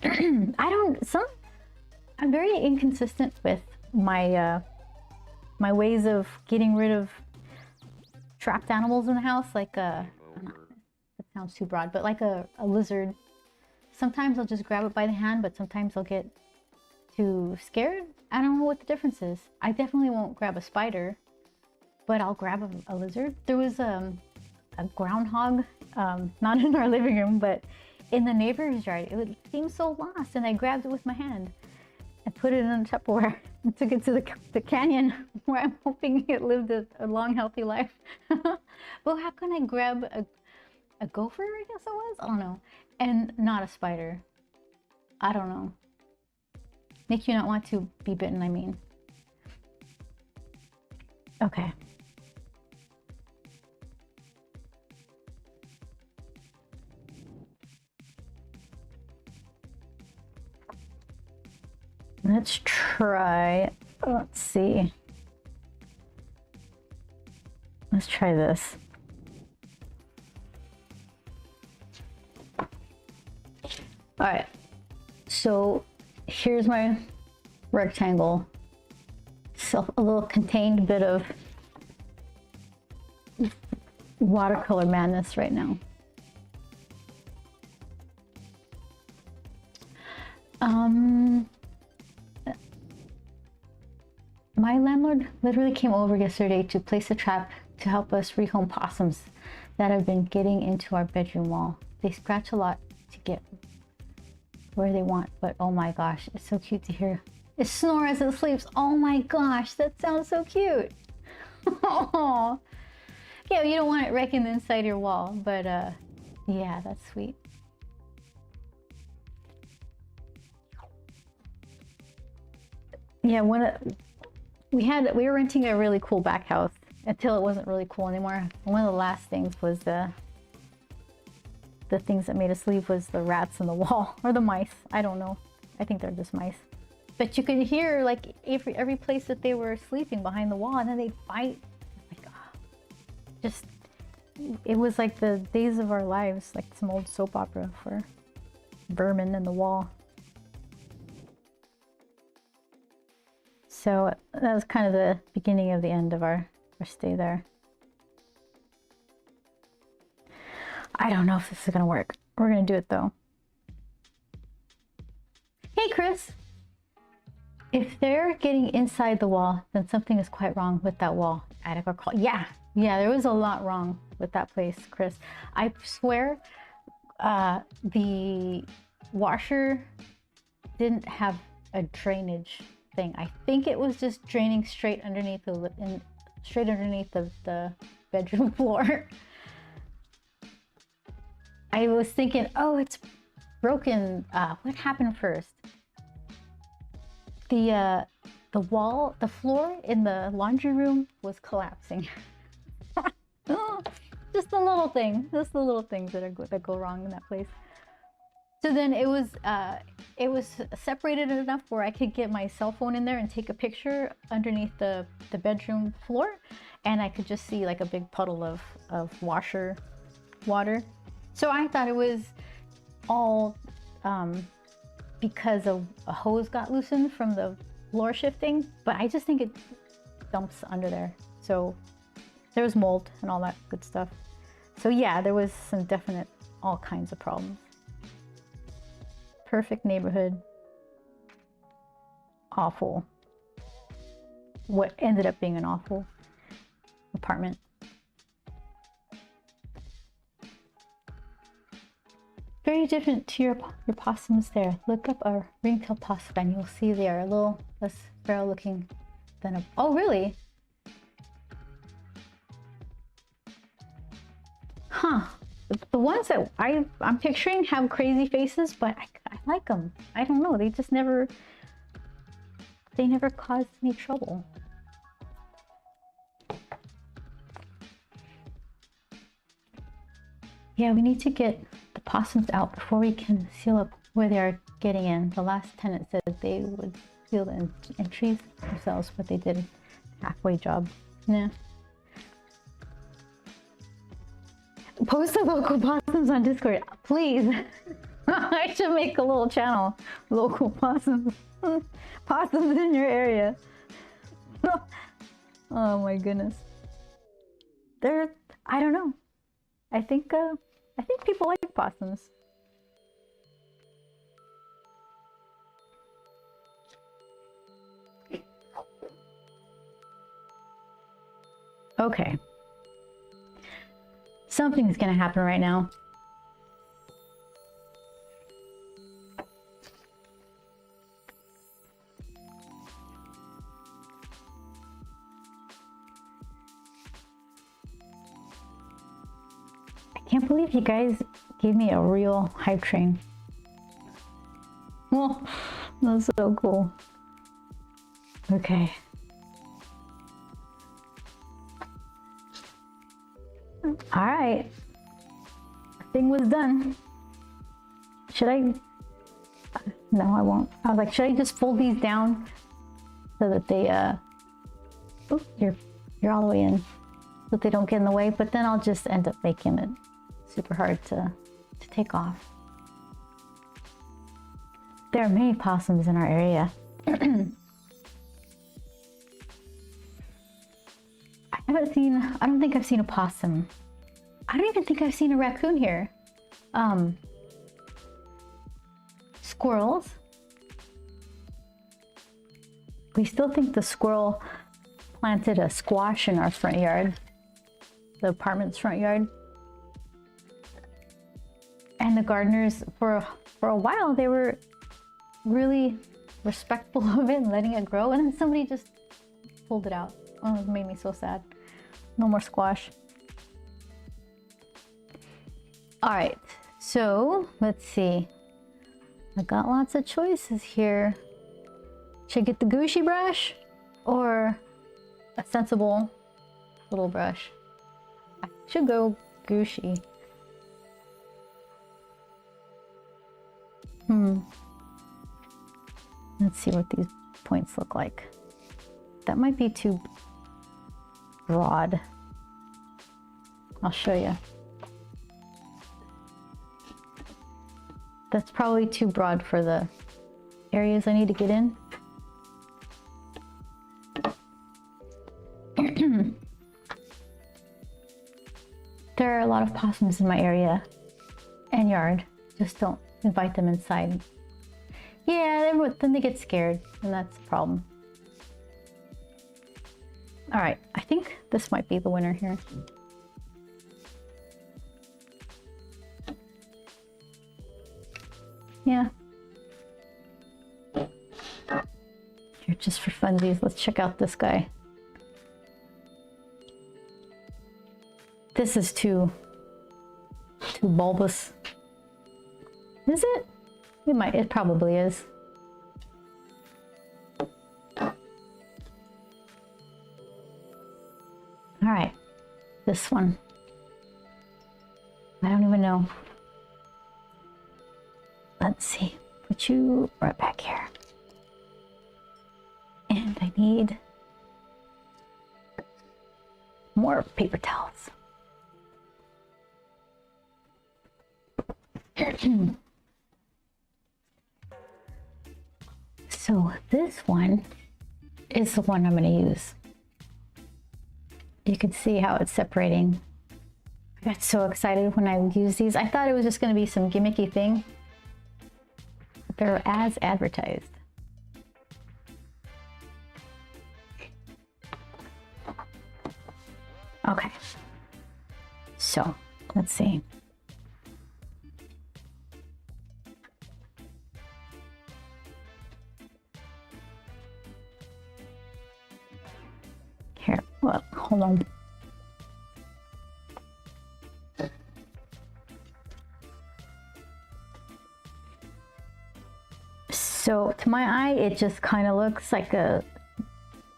A: I'm very inconsistent with my my ways of getting rid of trapped animals in the house, like that sounds too broad, but like a lizard. Sometimes I'll just grab it by the hand, but sometimes I'll get too scared. I don't know what the difference is. I definitely won't grab a spider, but I'll grab a lizard. There was a groundhog, not in our living room, but in the neighbor's yard. It seemed so lost, and I grabbed it with my hand and put it in a Tupperware and took it to the canyon where I'm hoping it lived a long, healthy life. Well, how can I grab a gopher, I guess it was? I don't know. And not a spider. I don't know. Make you not want to be bitten, I mean. Okay. Let's try, let's see. Let's try this. All right, so here's my rectangle. So a little contained bit of watercolor madness right now. my landlord literally came over yesterday to place a trap to help us rehome possums that have been getting into our bedroom wall. They scratch a lot to get where they want, but oh my gosh, it's so cute to hear it snore as it sleeps. Oh my gosh, that sounds so cute. Oh, yeah, you don't want it wrecking inside your wall, but yeah, that's sweet. Yeah, we were renting a really cool back house until it wasn't really cool anymore. One of the last things was the things that made us leave was the rats in the wall, or the mice. I don't know. I think they're just mice. But you could hear like every place that they were sleeping behind the wall, and then they'd fight. Like, just, it was like the days of our lives, like some old soap opera for vermin in the wall. So that was kind of the beginning of the end of our stay there. I don't know if this is gonna work. We're gonna do it though. Hey Chris! If they're getting inside the wall, then something is quite wrong with that wall. Attic or call. Yeah, there was a lot wrong with that place, Chris. I swear the washer didn't have a drainage thing. I think it was just draining straight underneath the bedroom floor. I was thinking, oh, it's broken. What happened first? The floor in the laundry room was collapsing. Just the little things that go wrong in that place. So then it was separated enough where I could get my cell phone in there and take a picture underneath the bedroom floor, and I could just see like a big puddle of washer water. So I thought it was all because a hose got loosened from the floor shifting, but I just think it dumps under there. So there was mold and all that good stuff. So yeah, there was some definite, all kinds of problems. Perfect neighborhood. Awful. What ended up being an awful apartment. Very different to your possums there. Look up our ring-tailed possum and you'll see they are a little less feral looking than a... Oh, really? Huh. The ones that I'm picturing have crazy faces, but I like them. I don't know. They just never caused any trouble. Yeah, we need to get the possums out before we can seal up where they are getting in. The last tenant said they would seal the entries themselves, but they did a halfway job. Yeah. Post the local possums on Discord, please. I should make a little channel. Local possums. Possums in your area. Oh my goodness. I don't know. I think people like possums. Okay. Something's gonna happen right now. I can't believe you guys gave me a real hype train. Oh, that's so cool. Okay. All right. The thing was done. Should I? No, I won't. I was like, should I just fold these down so that they oh, you're all the way in, so that they don't get in the way, but then I'll just end up making it super hard to take off. There are many possums in our area. I don't think I've seen a possum. I don't even think I've seen a raccoon here. Squirrels. we still think the squirrel planted a squash in our front yard, the apartment's front yard. And the gardeners, for a while, they were really respectful of it and letting it grow. And then somebody just pulled it out. Oh, it made me so sad. No more squash. All right, so let's see. I got lots of choices here. Should I get the Gushy brush or a sensible little brush? I should go Gushy. Let's see what these points look like. That might be too broad. I'll show you. That's probably too broad for the areas I need to get in. There are a lot of possums in my area and yard. Just don't invite them inside. Yeah, then they get scared, and that's a problem. All right, I think this might be the winner here. Yeah. Here, just for funsies, let's check out this guy. This is too bulbous. Is it? It probably is. All right, this one. I don't even know. Let's see, put you right back here. And I need more paper towels. So this one is the one I'm going to use. You can see how it's separating. I got so excited when I used these. I thought it was just going to be some gimmicky thing. But they're as advertised. Okay. So, let's see. Here, well, hold on. So to my eye, it just kind of looks like a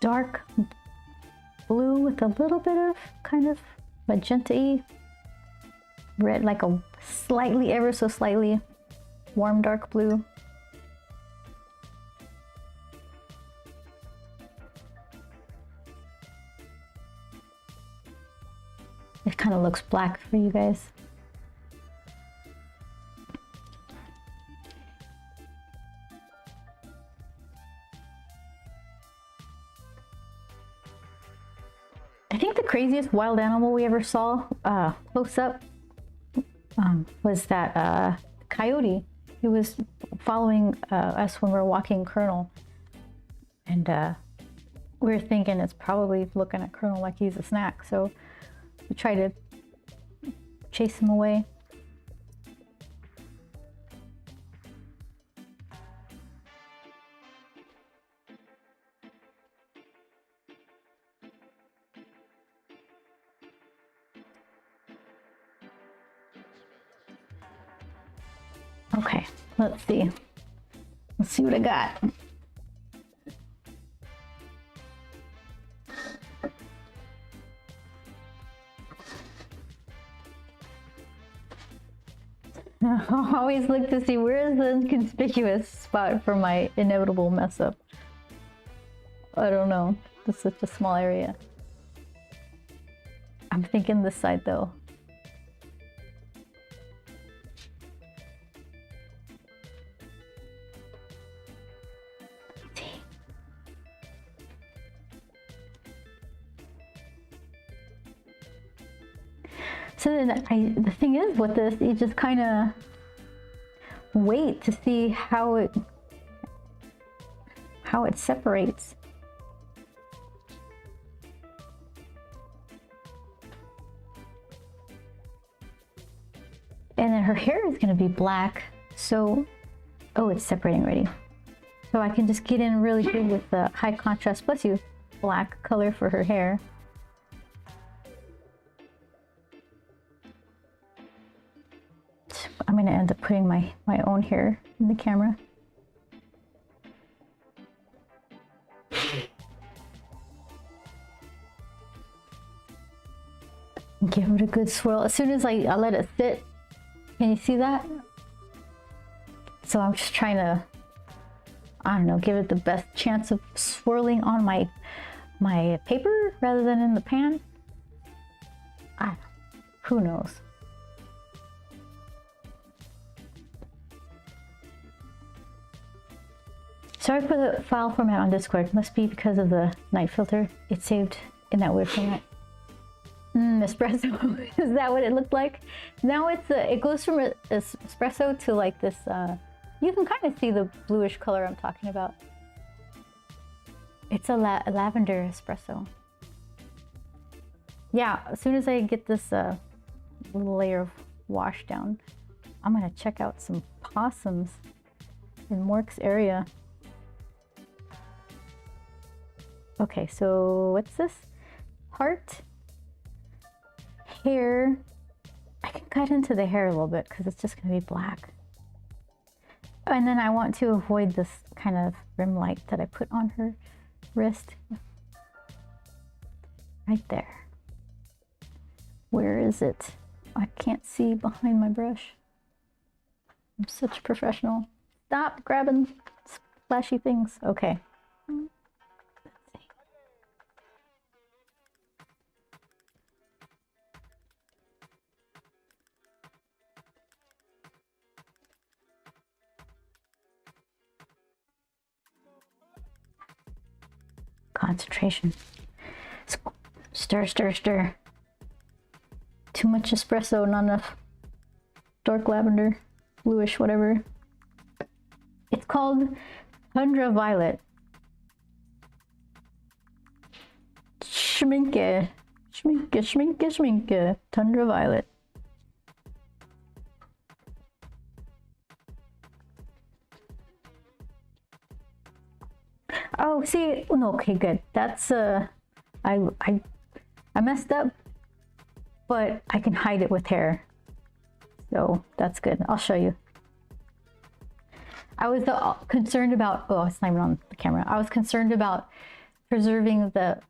A: dark blue with a little bit of kind of magenta-y red, like a slightly, ever so slightly warm dark blue. It kind of looks black for you guys. I think the craziest wild animal we ever saw close up was that coyote. He was following us when we were walking Colonel, and we were thinking it's probably looking at Colonel like he's a snack, so we tried to chase him away. Okay, let's see. Let's see what I got. I always look to see where is the inconspicuous spot for my inevitable mess up. I don't know. It's such a small area. I'm thinking this side though. So then the thing is with this, you just kind of wait to see how it separates. And then her hair is gonna be black. So, oh, it's separating already. So I can just get in really good with the high contrast plus you black color for her hair. I'm gonna end up putting my own hair in the camera. Give it a good swirl. As soon as I let it sit, can you see that? So I'm just trying to, I don't know, give it the best chance of swirling on my paper rather than in the pan. Who knows? Sorry for the file format on Discord. Must be because of the night filter. It's saved in that weird format. Espresso. Is that what it looked like? Now it goes from espresso to like this. You can kind of see the bluish color I'm talking about. It's a lavender espresso. Yeah, as soon as I get this little layer of wash down, I'm gonna check out some possums in Mork's area. Okay, so what's this? Heart, hair. I can cut into the hair a little bit because it's just gonna be black. And then I want to avoid this kind of rim light that I put on her wrist. Right there. Where is it? I can't see behind my brush. I'm such a professional. Stop grabbing splashy things. Okay. Concentration. Stir, stir, stir. Too much espresso, not enough dark lavender, bluish, whatever. It's called Tundra Violet. Schminke. Schminke, schminke, schminke. Tundra Violet. Oh, see, no, okay, good. That's I messed up, but I can hide it with hair, so that's good. I'll show you. I was concerned about. Oh, it's not even on the camera. I was concerned about preserving the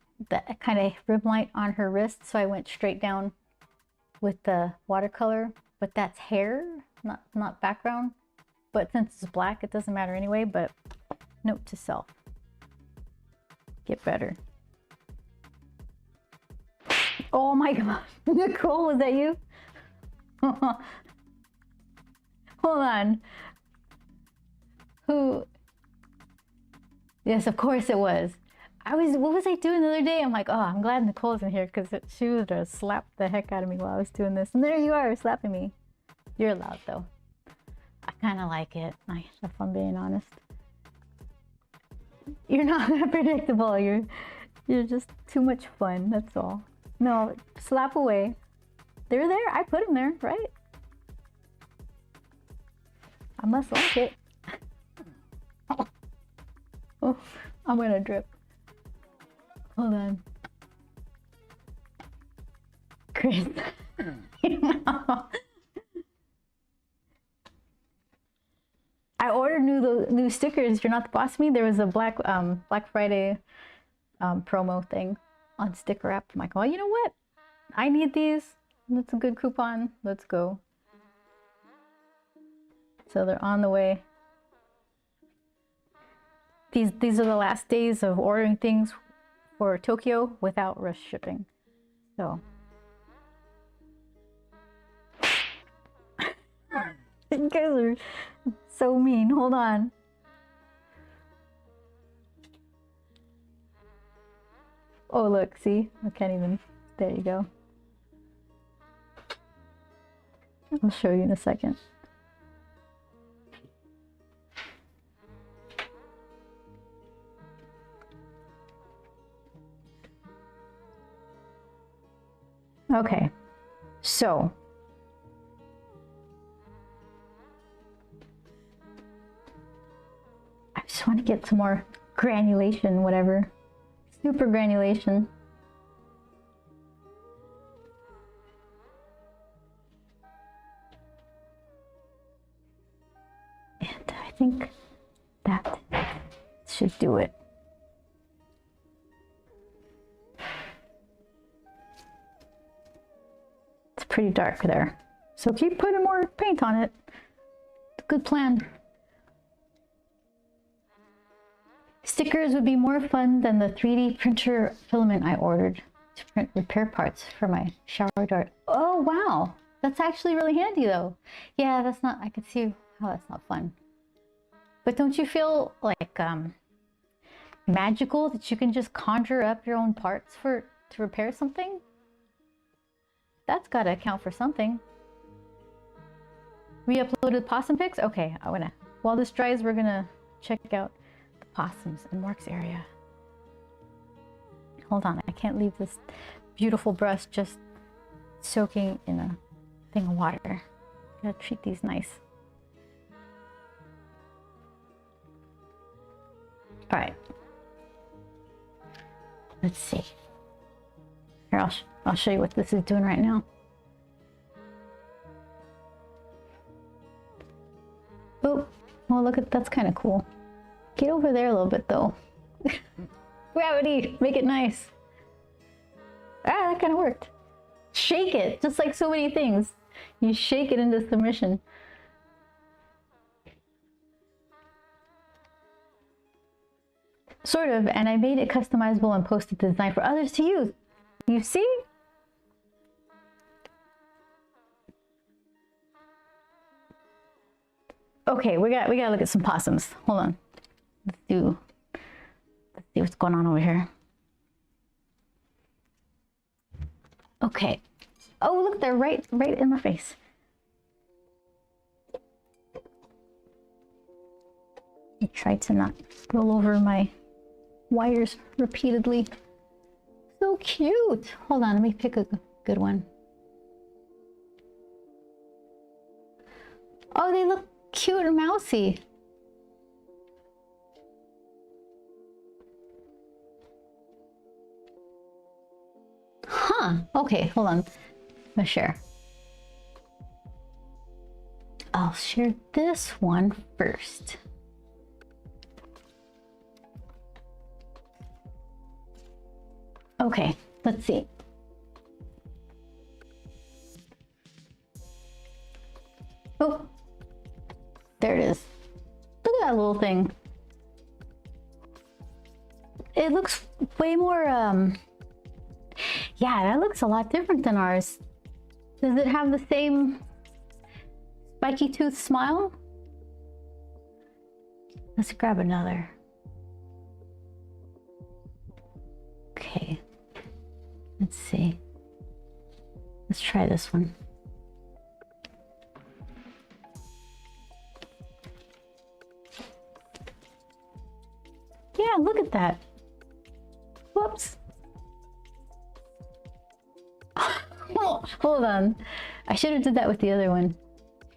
A: kind of rim light on her wrist, so I went straight down with the watercolor. But that's hair, not background. But since it's black, it doesn't matter anyway. But note to self. Get better. Oh my god. Nicole, was that you? Hold on. Who? Yes, of course it was. What was I doing the other day? I'm like, oh, I'm glad Nicole's in here because she would have slapped the heck out of me while I was doing this. And there you are, slapping me. You're allowed though. I kind of like it, if I'm being honest. You're not that predictable. You're just too much fun. That's all. No, slap away. They're there. I put them there, right? I must like it. Oh, I'm gonna drip. Hold on. Chris. I ordered new stickers. You're not the boss of me. There was a Black Friday promo thing on sticker app. I'm like, oh, you know what? I need these. That's a good coupon. Let's go. So they're on the way. These are the last days of ordering things for Tokyo without rush shipping. So. You guys are so mean. Hold on. Oh, look, see? I can't even. There you go. I'll show you in a second. Okay, so get some more granulation, whatever. Super granulation. And I think that should do it. It's pretty dark there. So keep putting more paint on it. It's a good plan. Stickers would be more fun than the 3D printer filament I ordered to print repair parts for my shower dart. Oh, wow. That's actually really handy though. Yeah, that's not, I can see how that's not fun. But don't you feel like magical that you can just conjure up your own parts to repair something? That's gotta account for something. Re-uploaded possum pics? Okay, while this dries, we're gonna check out the possums in Mark's area. Hold on, I can't leave this beautiful brush just soaking in a thing of water. Gotta treat these nice. All right. Let's see. Here, I'll show you what this is doing right now. Oh, well, look at, that's kind of cool. Get over there a little bit though. Gravity, make it nice. Ah, that kind of worked. Shake it, just like so many things. You shake it into submission. Sort of, and I made it customizable and posted the design for others to use. You see? Okay, we gotta look at some possums. Hold on. Let's see what's going on over here. Okay. Oh, look, they're right in the face. I try to not roll over my wires repeatedly. So cute. Hold on, let me pick a good one. Oh, they look cute and mousy. Huh. Okay, hold on. I'm gonna share. I'll share this one first. Okay, let's see. Oh, there it is. Look at that little thing. It looks way more, yeah, that looks a lot different than ours. Does it have the same spiky tooth smile? Let's grab another. Okay. Let's see. Let's try this one. Yeah, look at that. Whoops. Oh, hold on. I should have did that with the other one.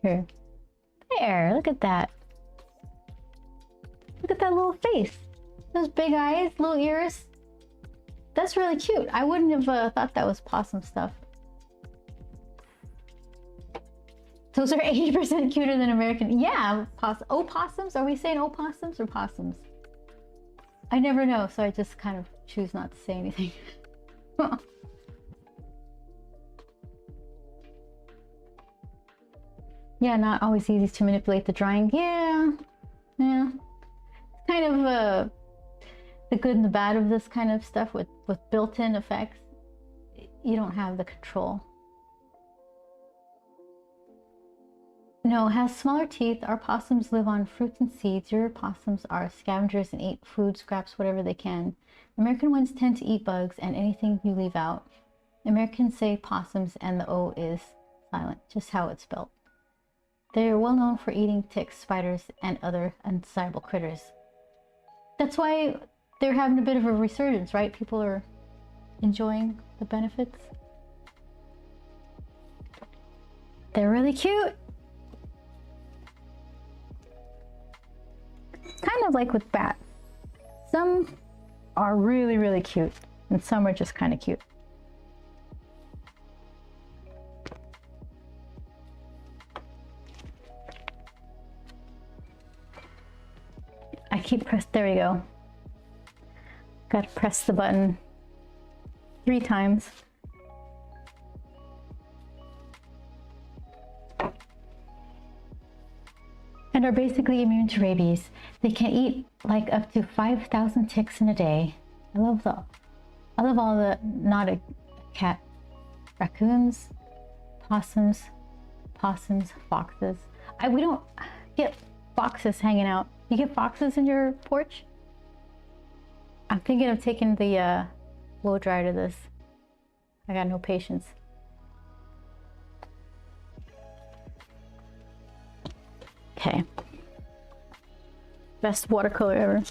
A: Here. There, look at that. Look at that little face. Those big eyes, little ears. That's really cute. I wouldn't have thought that was possum stuff. Those are 80% cuter than American. Yeah, opossums? Are we saying opossums or possums? I never know, so I just kind of choose not to say anything. Yeah, not always easy to manipulate the drawing. Yeah. Kind of the good and the bad of this kind of stuff with built-in effects. You don't have the control. No, it has smaller teeth. Our possums live on fruits and seeds. Your possums are scavengers and eat food scraps, whatever they can. American ones tend to eat bugs and anything you leave out. Americans say possums and the O is silent, just how it's spelled. They are well known for eating ticks, spiders, and other undesirable critters. That's why they're having a bit of a resurgence, right? People are enjoying the benefits. They're really cute. Kind of like with bats. Some are really, really cute, and some are just kind of cute. I keep there we go. Gotta press the button 3 times. And are basically immune to rabies. They can eat like up to 5,000 ticks in a day. I love all the, not a cat, raccoons, possums, foxes. We don't get foxes hanging out. You get foxes in your porch? I'm thinking of taking the blow dryer to this. I got no patience. Okay. Best watercolor ever.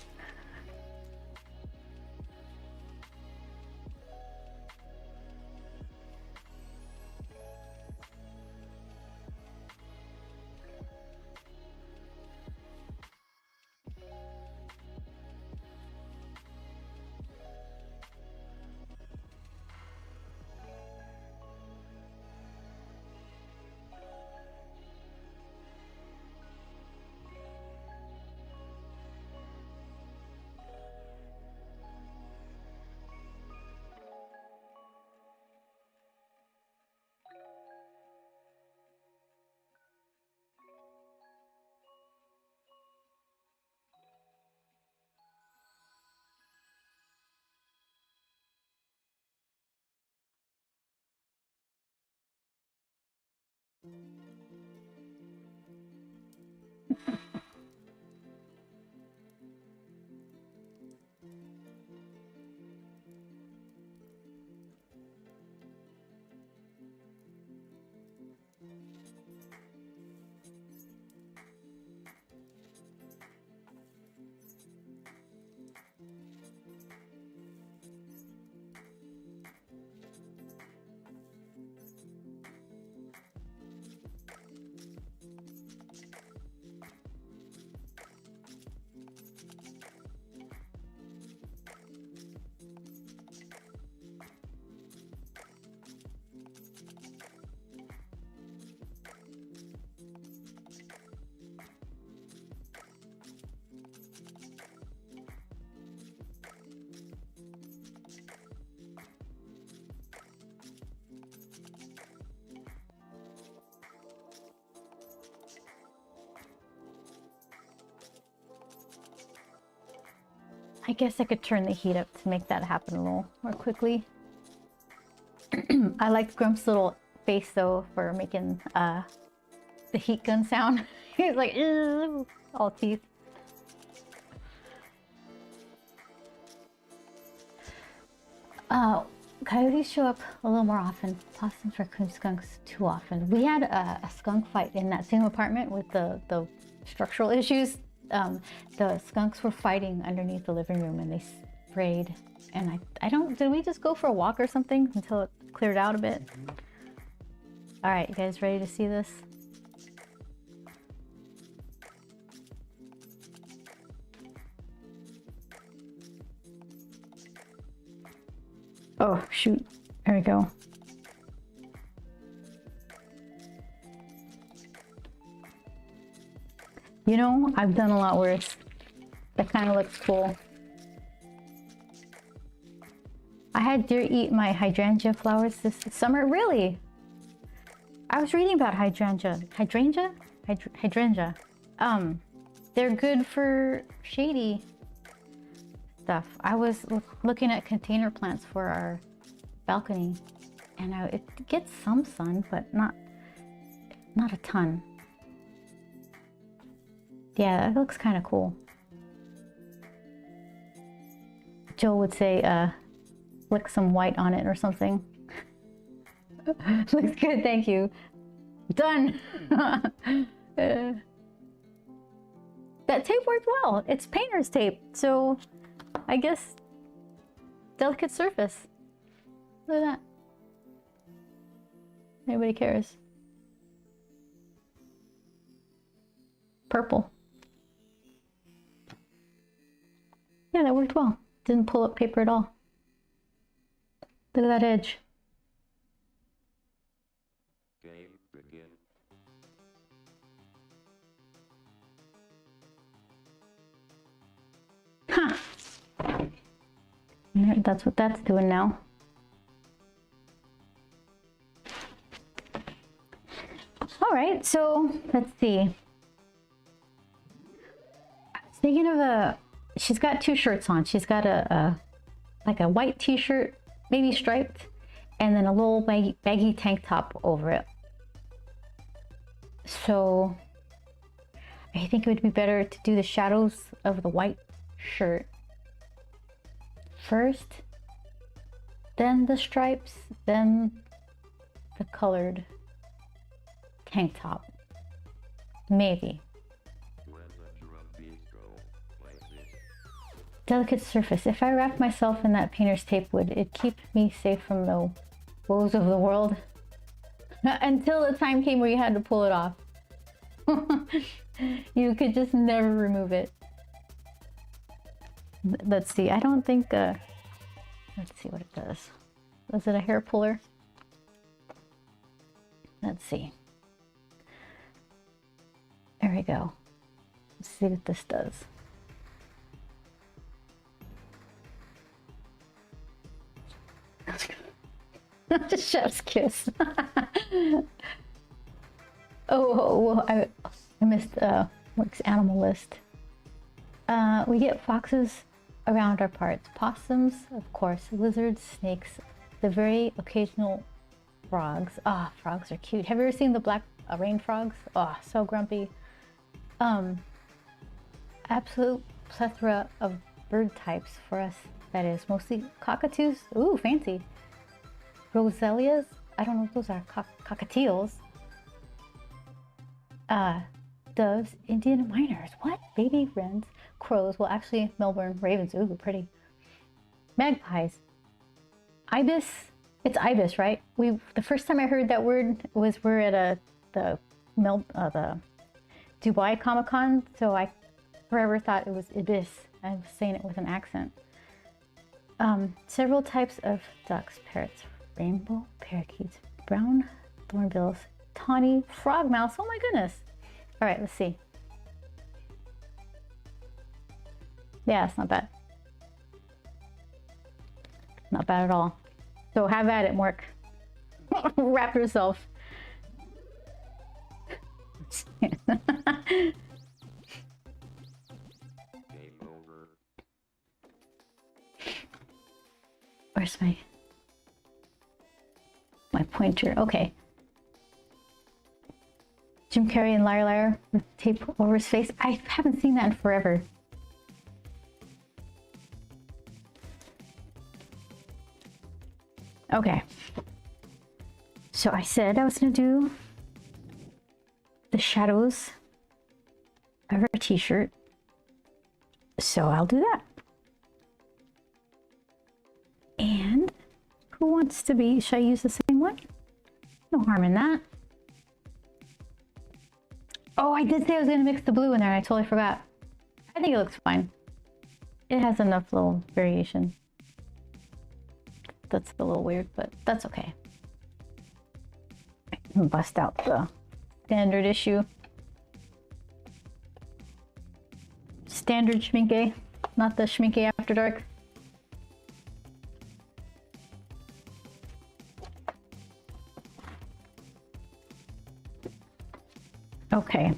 A: I guess I could turn the heat up to make that happen a little more quickly. I like Grump's little face though for making the heat gun sound. He's like, ew, all teeth. Coyotes show up a little more often. Possums, raccoons, skunks too often. We had a skunk fight in that same apartment with the structural issues. The skunks were fighting underneath the living room and they sprayed. And I don't, did we just go for a walk or something until it cleared out a bit? All right, you guys ready to see this? Oh, shoot. There we go. You know, I've done a lot worse. That kind of looks cool. I had deer eat my hydrangea flowers this summer. Really? I was reading about hydrangea. Hydrangea? Hydrangea. They're good for shady stuff. I was looking at container plants for our balcony, and it gets some sun, but not a ton. Yeah, that looks kind of cool. Joe would say, flick some white on it or something. Looks good, thank you. Done. That tape worked well. It's painter's tape, so I guess delicate surface. Look at that. Nobody cares. Purple. Yeah, that worked well. Didn't pull up paper at all. Look at that edge.
C: Game begin.
A: Huh. Yeah, that's what that's doing now. All right, so let's see. I was thinking of she's got two shirts on. She's got like a white t-shirt, maybe striped, and then a little baggy tank top over it. So I think it would be better to do the shadows of the white shirt first, then the stripes, then the colored tank top. Maybe.
C: When the drum beats go like this.
A: Delicate surface. If I wrapped myself in that painter's tape, would it keep me safe from the woes of the world? Until the time came where you had to pull it off. You could just never remove it. Let's see. I don't think... let's see what it does. Was it a hair puller? Let's see. There we go. Let's see what this does. Chef's kiss. Oh, I missed what's animal list. We get foxes around our parts, possums, of course, lizards, snakes, the very occasional frogs. Ah, frogs are cute. Have you ever seen the black rain frogs? Oh, so grumpy. Absolute plethora of bird types for us. That is mostly cockatoos. Ooh, fancy. Roselias. I don't know if those are cockatiels. Doves, Indian miners. What? Baby wrens, crows. Well, actually, Melbourne ravens. Ooh, pretty. Magpies. Ibis. It's ibis, right? The first time I heard that word was we're at the Dubai Comic-Con, so I forever thought it was ibis. I was saying it with an accent. Several types of ducks, parrots, rainbow parakeets, brown thornbills, tawny frogmouths. Oh my goodness. All right, let's see. Yeah, it's not bad. Not bad at all. So have at it, Mark. Wrap yourself.
C: Game over.
A: Where's my pointer? Okay. Jim Carrey and Liar Liar with tape over his face. I haven't seen that in forever. Okay. So I said I was gonna do the shadows of her t-shirt. So I'll do that. And who wants to be, should I use the same one? No harm in that. Oh, I did say I was gonna mix the blue in there and I totally forgot. I think it looks fine. It has enough little variation. That's a little weird, but that's okay. I can bust out the standard issue. Standard schminke, not the schminke after dark. Okay.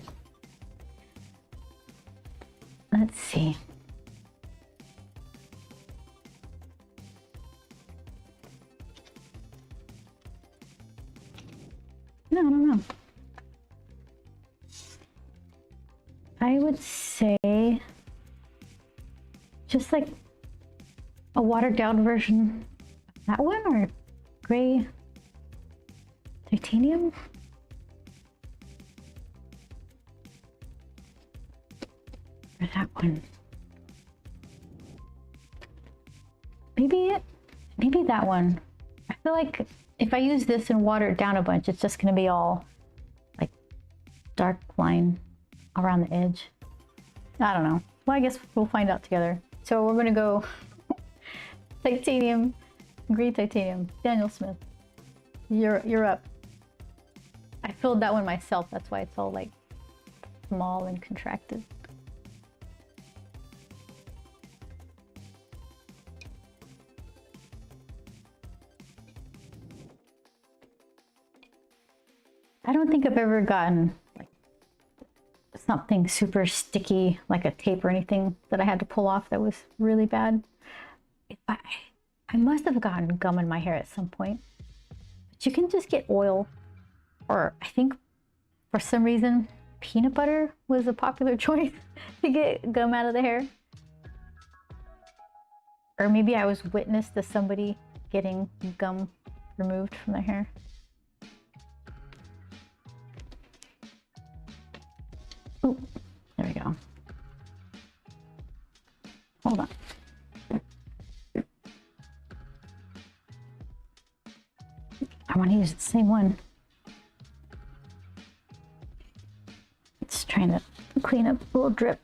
A: Let's see. No, I don't know. I would say just like a watered down version of that one, or gray titanium. Or that one. Maybe that one. I feel like if I use this and water it down a bunch, it's just going to be all like dark line around the edge. I don't know. Well, I guess we'll find out together. So we're gonna go titanium, green titanium. Daniel Smith, you're up. I filled that one myself. That's why it's all like small and contracted. I don't think I've ever gotten like something super sticky, like a tape or anything that I had to pull off that was really bad. I must have gotten gum in my hair at some point. But you can just get oil, or I think for some reason peanut butter was a popular choice to get gum out of the hair. Or maybe I was witness to somebody getting gum removed from their hair. Ooh, there we go. Hold on. I want to use the same one. It's trying to clean up a little drip.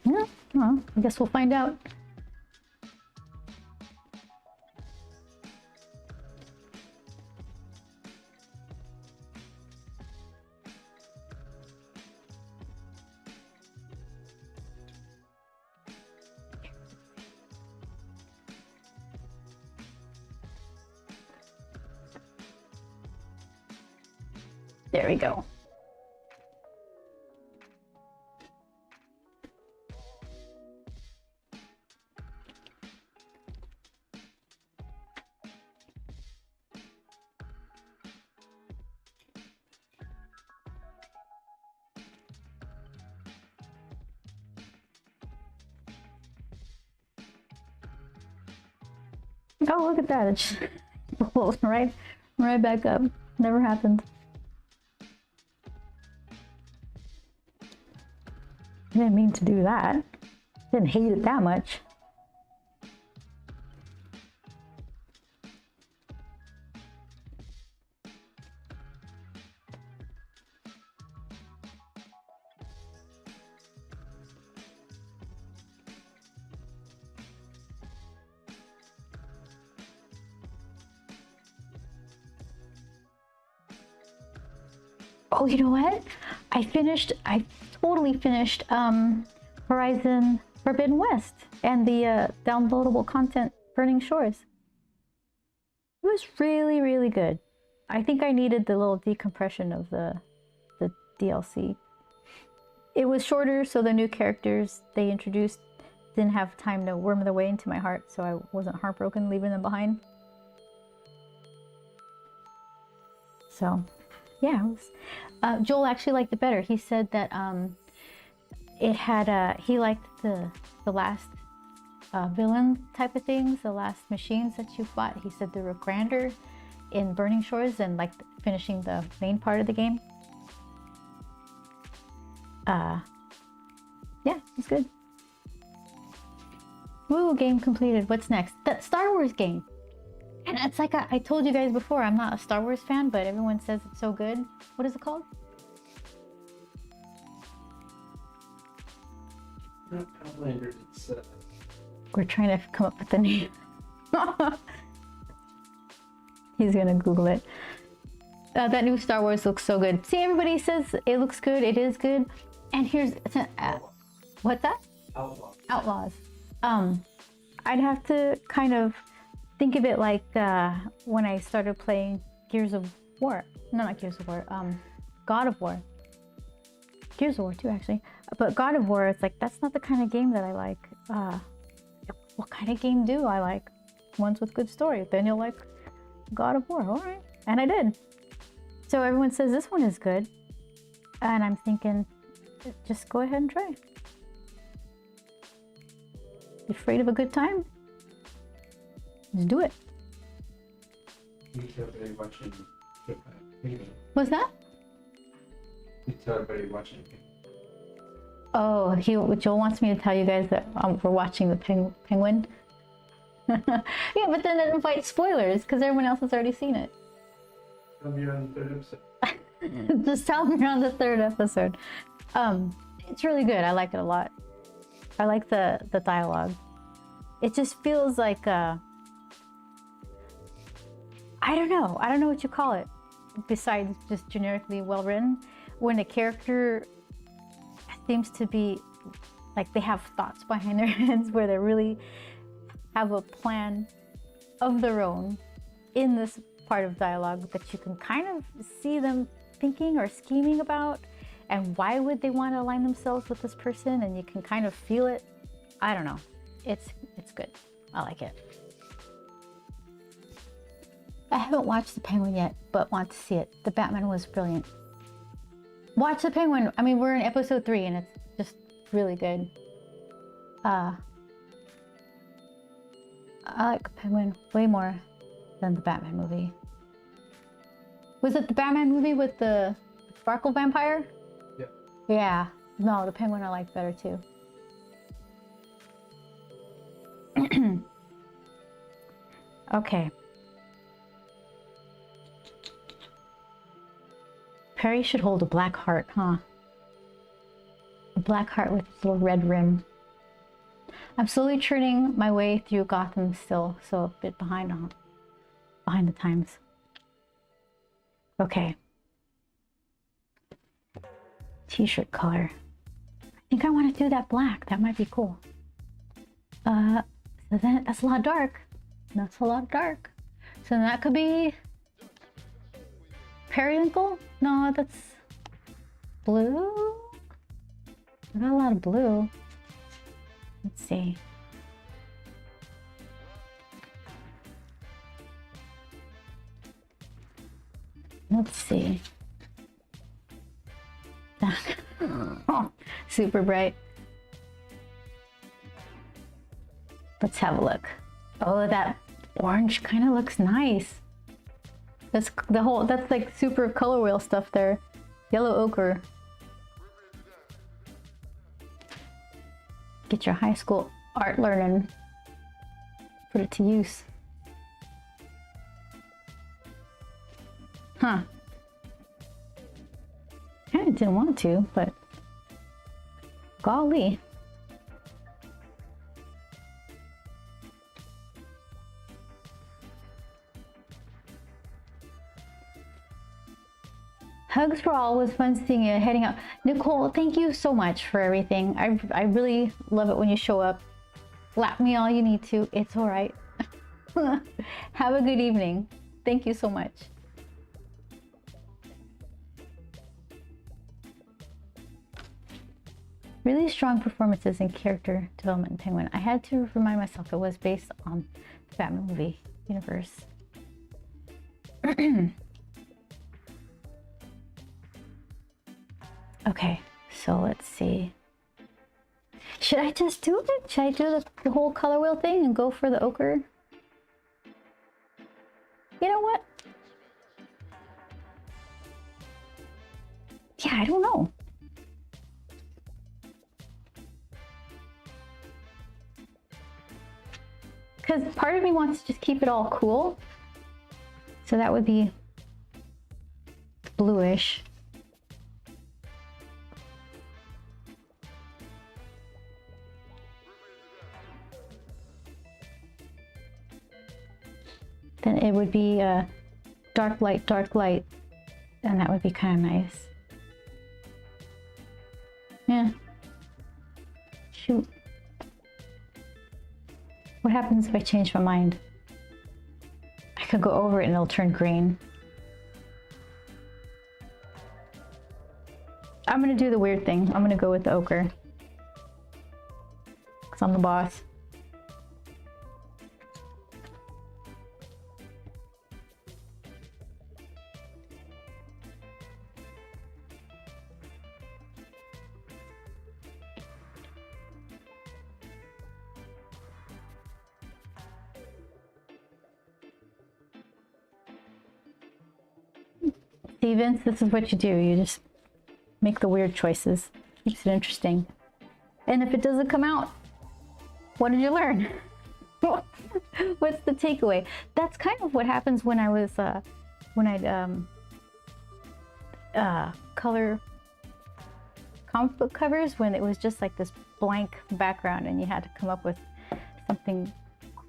A: Yeah, well, I guess we'll find out. There we go. Oh, look at that. It just rolls right back up. Never happened. I didn't mean to do that. Didn't hate it that much. Oh, you know what? I totally finished Horizon Forbidden West and the downloadable content Burning Shores. It was really, really good. I think I needed the little decompression of the DLC. It was shorter, so the new characters they introduced didn't have time to worm their way into my heart, so I wasn't heartbroken leaving them behind. So, yeah, it was, Joel actually liked it better. He said that it had he liked the last villain type of things, the last machines that you fought. He said they were grander in Burning Shores and like finishing the main part of the game. Yeah, it's good. Woo, game completed. What's next? That Star Wars game. And it's like I told you guys before, I'm not a Star Wars fan, but everyone says it's so good. What is it called?
B: Not Outlanders, it's
A: We're trying to come up with the name. He's gonna Google it. That new Star Wars looks so good. See, everybody says it looks good. It is good. And here's what's that?
B: Outlaws.
A: Outlaws. I'd have to kind of think of it like when I started playing Gears of War. No, not Gears of War. God of War. Gears of War too, actually. But God of War, it's like that's not the kind of game that I like. What kind of game do I like? Ones with good story. Then you'll like God of War. All right, and I did. So everyone says this one is good, and I'm thinking, just go ahead and try. You afraid of a good time? Just do it.
B: You tell everybody watching Japan.
A: What's that?
B: You tell everybody watching.
A: Oh, Joel wants me to tell you guys that we're watching the Penguin. Yeah, but then that invites spoilers because everyone else has already seen it.
B: Tell me on the third episode.
A: Just tell me on the third episode. It's really good. I like it a lot. I like the dialogue. It just feels like I don't know what you call it besides just generically well written. When a character seems to be like they have thoughts behind their heads where they really have a plan of their own in this part of dialogue that you can kind of see them thinking or scheming about, and why would they want to align themselves with this person, and you can kind of feel it. I don't know. It's good. I like it. I haven't watched The Penguin yet, but want to see it. The Batman was brilliant. Watch The Penguin. I mean, we're in episode 3 and it's just really good. I like Penguin way more than the Batman movie. Was it the Batman movie with the sparkle vampire?
B: Yeah.
A: Yeah. No, the Penguin I like better too. Okay. Perry should hold a black heart, huh? A black heart with a little red rim. I'm slowly churning my way through Gotham still, so a bit behind the times. Okay. T-shirt color. I think I want to do that black. That might be cool. So then that's a lot dark. That's a lot dark. So then that could be periwinkle? No, that's blue. I got a lot of blue. Let's see. Let's see. Super bright. Let's have a look. Oh, that orange kind of looks nice. That's like super color wheel stuff there. Yellow ochre. Get your high school art learning. Put it to use. Huh. I didn't want to, but golly. Hugs for all. Was fun seeing you heading out. Nicole, thank you so much for everything. I really love it when you show up. Lap me all you need to. It's all right. Have a good evening. Thank you so much. Really strong performances and character development in Penguin. I had to remind myself it was based on the Batman movie universe. Okay, so let's see. Should I just do it? Should I do the whole color wheel thing and go for the ochre? You know what? Yeah, I don't know. Because part of me wants to just keep it all cool. So that would be bluish. Then it would be dark light, and that would be kind of nice. Yeah. Shoot. What happens if I change my mind? I could go over it and it'll turn green. I'm gonna do the weird thing. I'm gonna go with the ochre. Because I'm the boss. See, Vince, this is what you do. You just make the weird choices. Keeps it interesting. And if it doesn't come out, what did you learn? What's the takeaway? That's kind of what happens when I was, when I'd color comic book covers when it was just like this blank background and you had to come up with something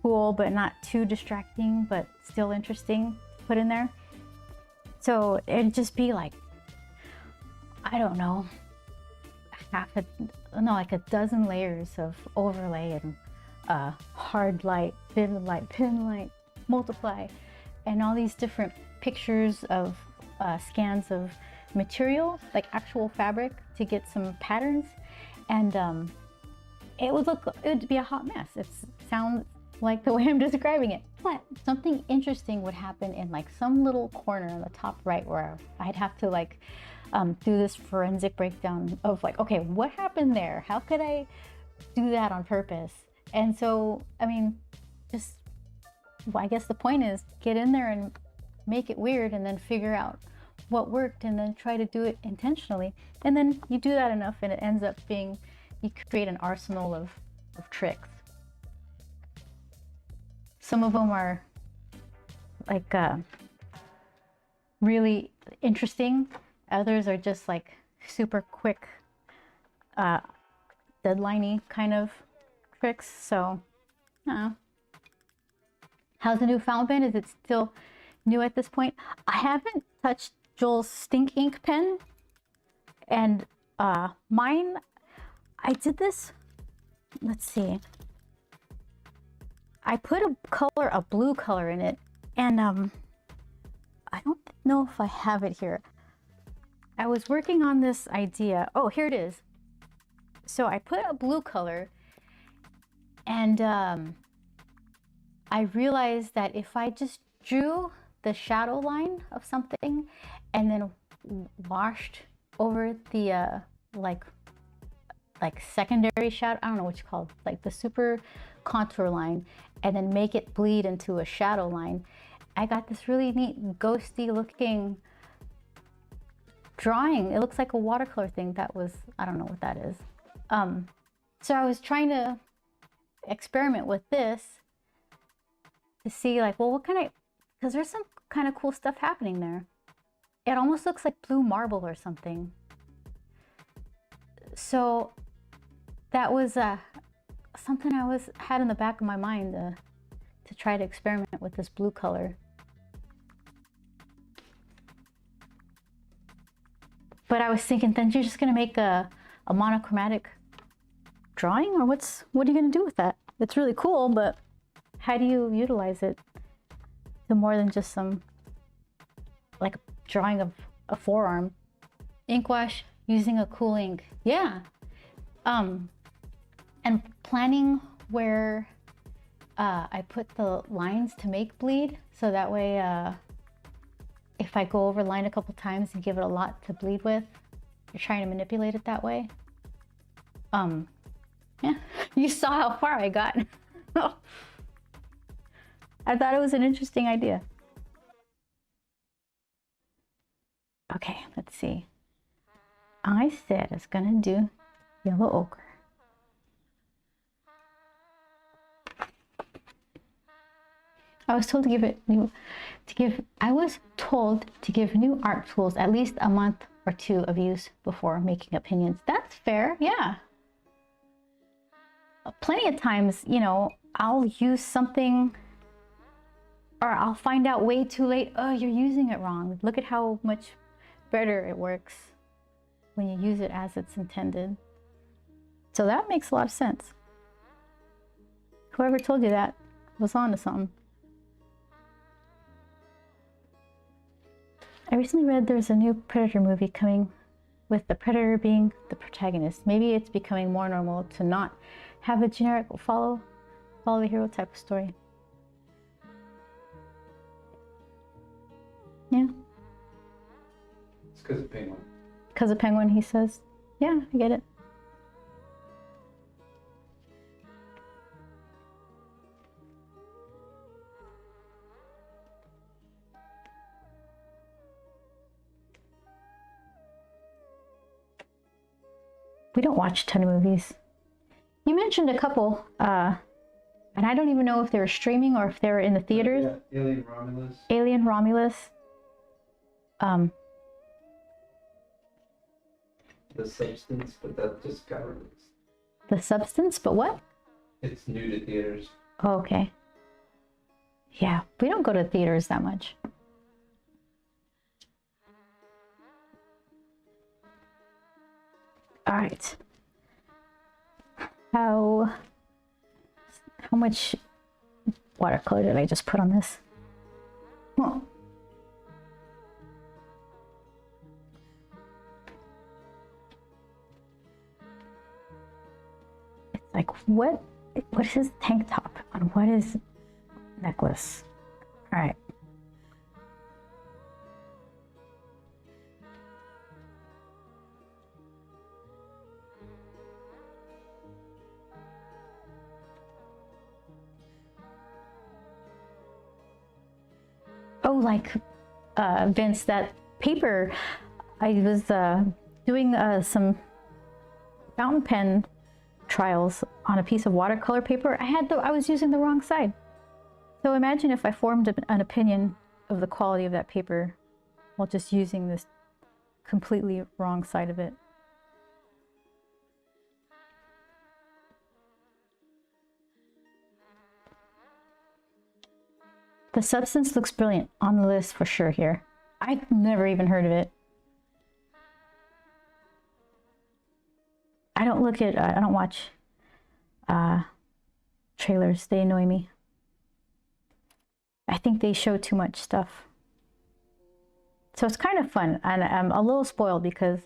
A: cool but not too distracting but still interesting to put in there. So it'd just be like, I don't know, like a dozen layers of overlay and hard light, vivid light, pin light, multiply, and all these different pictures of scans of material, like actual fabric, to get some patterns. And it would be a hot mess. It sounds like the way I'm describing it, but something interesting would happen in like some little corner in the top right where I'd have to like do this forensic breakdown of like, okay, what happened there? How could I do that on purpose? And so, I mean, just, well, I guess the point is get in there and make it weird and then figure out what worked and then try to do it intentionally. And then you do that enough and it ends up being, you create an arsenal of tricks. Some of them are like really interesting. Others are just like super quick, deadline-y kind of tricks. So, I don't know. How's the new fountain pen? Is it still new at this point? I haven't touched Joel's stink ink pen, and mine, I did this, let's see, I put a blue color in it, and I don't know if I have it here. I was working on this idea. Oh, here it is. So I put a blue color, and I realized that if I just drew the shadow line of something and then washed over the like secondary shadow, I don't know what you call it, like the super contour line, and then make it bleed into a shadow line, I got this really neat ghosty looking drawing. It looks like a watercolor thing. That was, I don't know what that is. So I was trying to experiment with this to see like, well, what can I, because there's some kind of cool stuff happening there. It almost looks like blue marble or something. So that was something I had in the back of my mind to try to experiment with this blue color. But I was thinking, then you're just gonna make a monochromatic drawing, or what are you gonna do with that? It's really cool, but how do you utilize it to more than just some, like a drawing of a forearm? Ink wash using a cool ink. Yeah. And planning where I put the lines to make bleed, so that way if I go over line a couple times and give it a lot to bleed with, you're trying to manipulate it that way. Yeah, you saw how far I got. I thought it was an interesting idea. Okay, let's see. I said I was gonna do yellow ochre. I was told to give new art tools at least a month or two of use before making opinions. That's fair, yeah. Plenty of times, you know, I'll use something or I'll find out way too late, oh, you're using it wrong. Look at how much better it works when you use it as it's intended. So that makes a lot of sense. Whoever told you that was on to something. I recently read there's a new Predator movie coming with the Predator being the protagonist. Maybe it's becoming more normal to not have a generic follow the hero type of story. Yeah.
B: It's because of Penguin.
A: Because of Penguin, he says. Yeah, I get it. We don't watch a ton of movies. You mentioned a couple, and I don't even know if they were streaming or if they were in the theaters.
B: Yeah, Alien Romulus.
A: Alien Romulus.
B: The Substance, but that just got released.
A: The Substance, but what?
B: It's new to theaters.
A: Oh, okay. Yeah, we don't go to theaters that much. All right. How much watercolor did I just put on this? Huh. It's like, what is his tank top on? What is necklace? All right. Oh, like Vince, that paper, I was doing some fountain pen trials on a piece of watercolor paper. I was using the wrong side. So imagine if I formed an opinion of the quality of that paper while just using this completely wrong side of it. The Substance looks brilliant on the list for sure here. I've never even heard of it. I don't watch trailers. They annoy me. I think they show too much stuff. So it's kind of fun, and I'm a little spoiled because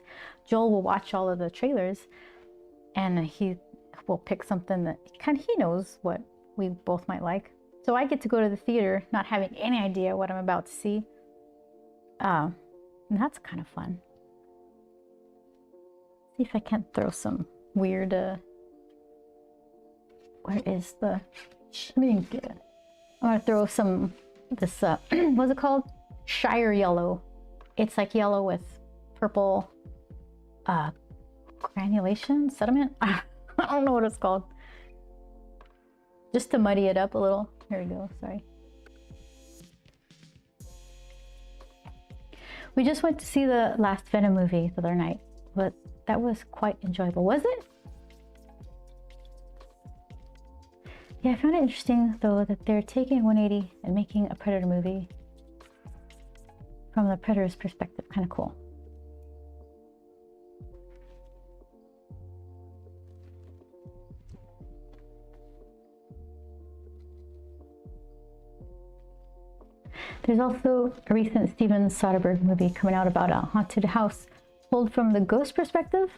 A: Joel will watch all of the trailers and he will pick something that he knows what we both might like. So I get to go to the theater not having any idea what I'm about to see. And that's kind of fun. See if I can't throw some weird, where is the, let me get it. I'm gonna throw some, this, what's it called? Shire yellow. It's like yellow with purple, granulation, sediment. I don't know what it's called. Just to muddy it up a little. Here we go, sorry. We just went to see the last Venom movie the other night, but that was quite enjoyable, was it? Yeah, I found it interesting though that they're taking 180 and making a Predator movie from the Predator's perspective. Kind of cool. There's also a recent Steven Soderbergh movie coming out about a haunted house told from the ghost perspective.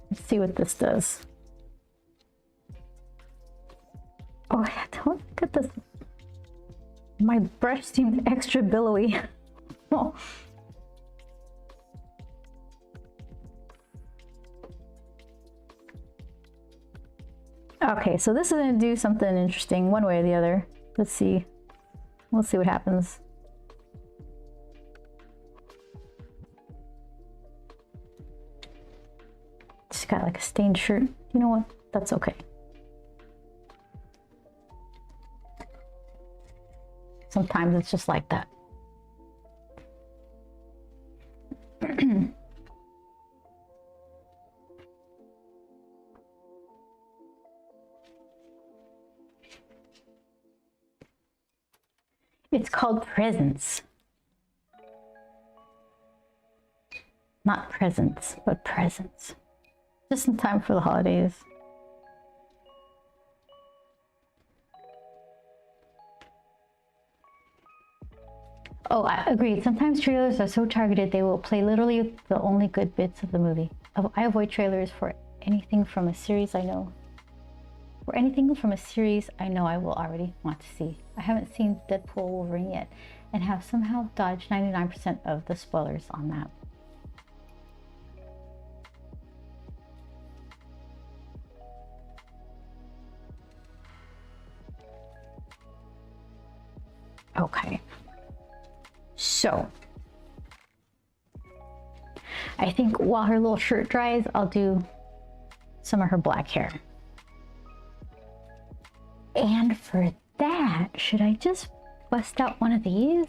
A: Let's see what this does. Oh, don't look at this. My brush seems extra billowy. Oh. Okay, so this is going to do something interesting one way or the other. Let's see. We'll see what happens. Just got like a stained shirt. You know what? That's okay. Sometimes it's just like that. It's called Presents. Not presents, but presents. Just in time for the holidays. Oh, I agreed. Sometimes trailers are so targeted they will play literally the only good bits of the movie. I avoid trailers for anything from a series I know. For anything from a series I know I will already want to see. I haven't seen Deadpool Wolverine yet and have somehow dodged 99% of the spoilers on that. Okay. So, I think while her little shirt dries, I'll do some of her black hair. And for that, should I just bust out one of these?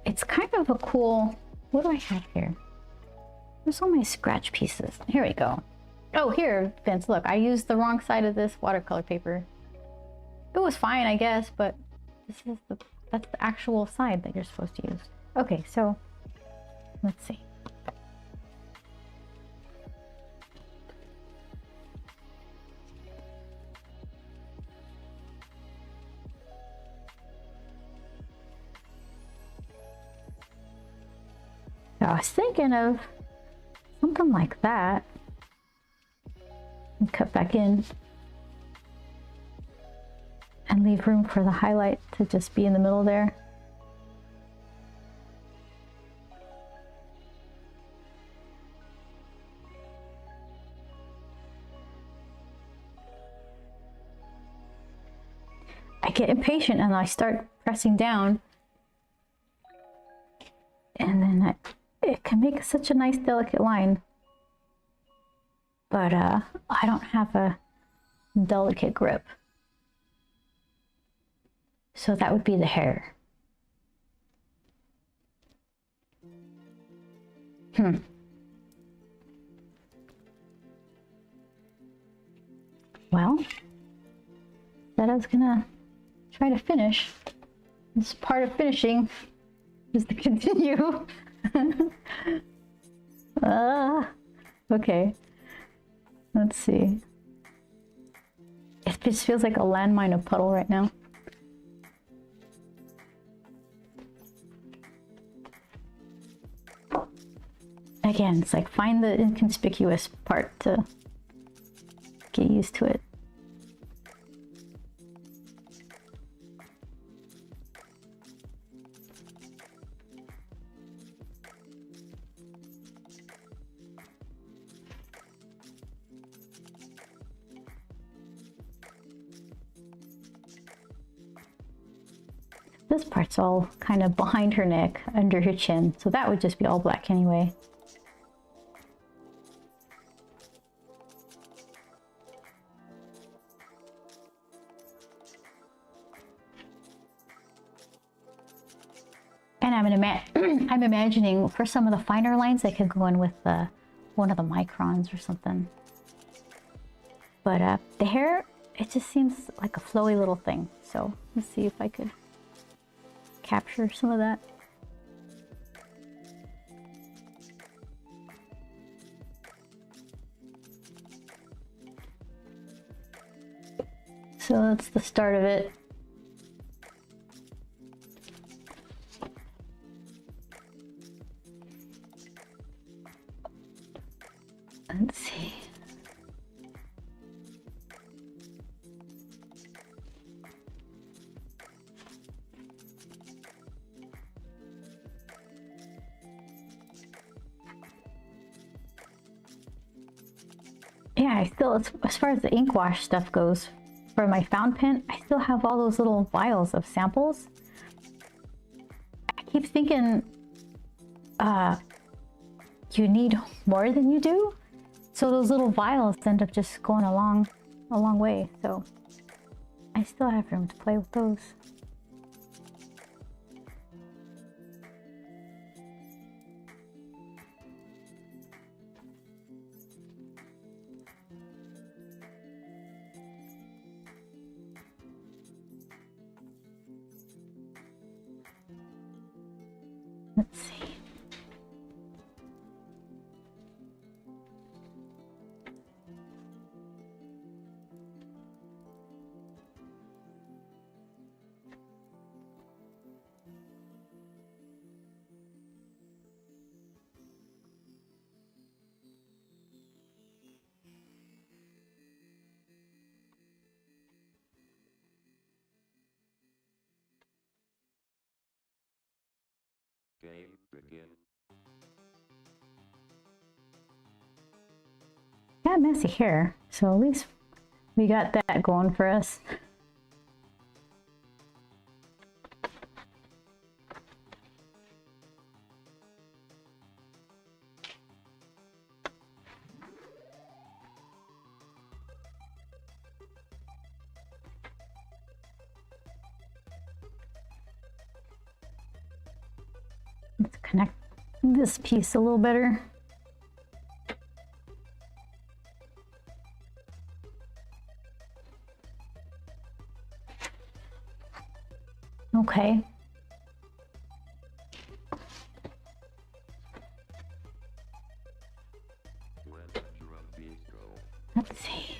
A: It's kind of a cool, what do I have here? Where's all my scratch pieces? Here we go. Oh, here, Vince, look, I used the wrong side of this watercolor paper. It was fine, I guess, but that's the actual side that you're supposed to use. Okay, so let's see. So I was thinking of something like that. And cut back in. And leave room for the highlight to just be in the middle there. I get impatient and I start pressing down. And then it can make such a nice delicate line. But I don't have a delicate grip. So that would be the hair. Well, that I was gonna try to finish. This part of finishing is to continue. Okay. Let's see. It just feels like a landmine of puddle right now. Again, it's like find the inconspicuous part to get used to it. This part's all kind of behind her neck, under her chin, so that would just be all black anyway. And I'm imagining for some of the finer lines I could go in with one of the microns or something. But the hair, it just seems like a flowy little thing. So let's see if I could capture some of that. So that's the start of it. Let's see. Yeah, I still, as far as the ink wash stuff goes, for my fountain pen, I still have all those little vials of samples. I keep thinking, you need more than you do. So those little vials end up just going a long way. So I still have room to play with those. Let's see.
C: Game begin.
A: Got messy hair, so at least we got that going for us. connect this piece a little better. Okay. Let's see.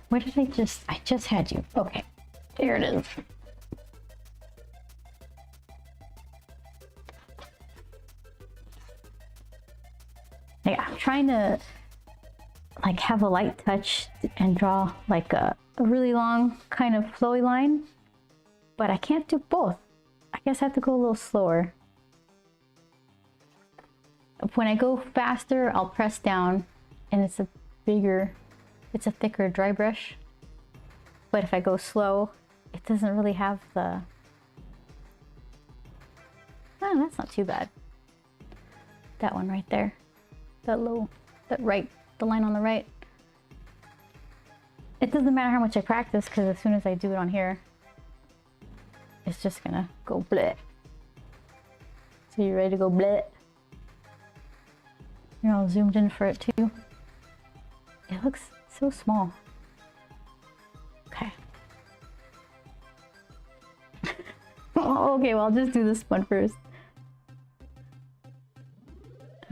A: Where did I just had you. Okay, there it is. Yeah, I'm trying to like have a light touch and draw like a really long kind of flowy line, but I can't do both. I guess I have to go a little slower. When I go faster, I'll press down and it's a thicker dry brush. But if I go slow, it doesn't really have the... Oh, that's not too bad. That one right there. The line on the right. It doesn't matter how much I practice, because as soon as I do it on here, it's just gonna go bleh. So you ready to go bleh? You're all zoomed in for it too. It looks so small. Okay. Oh, okay, well, I'll just do this one first.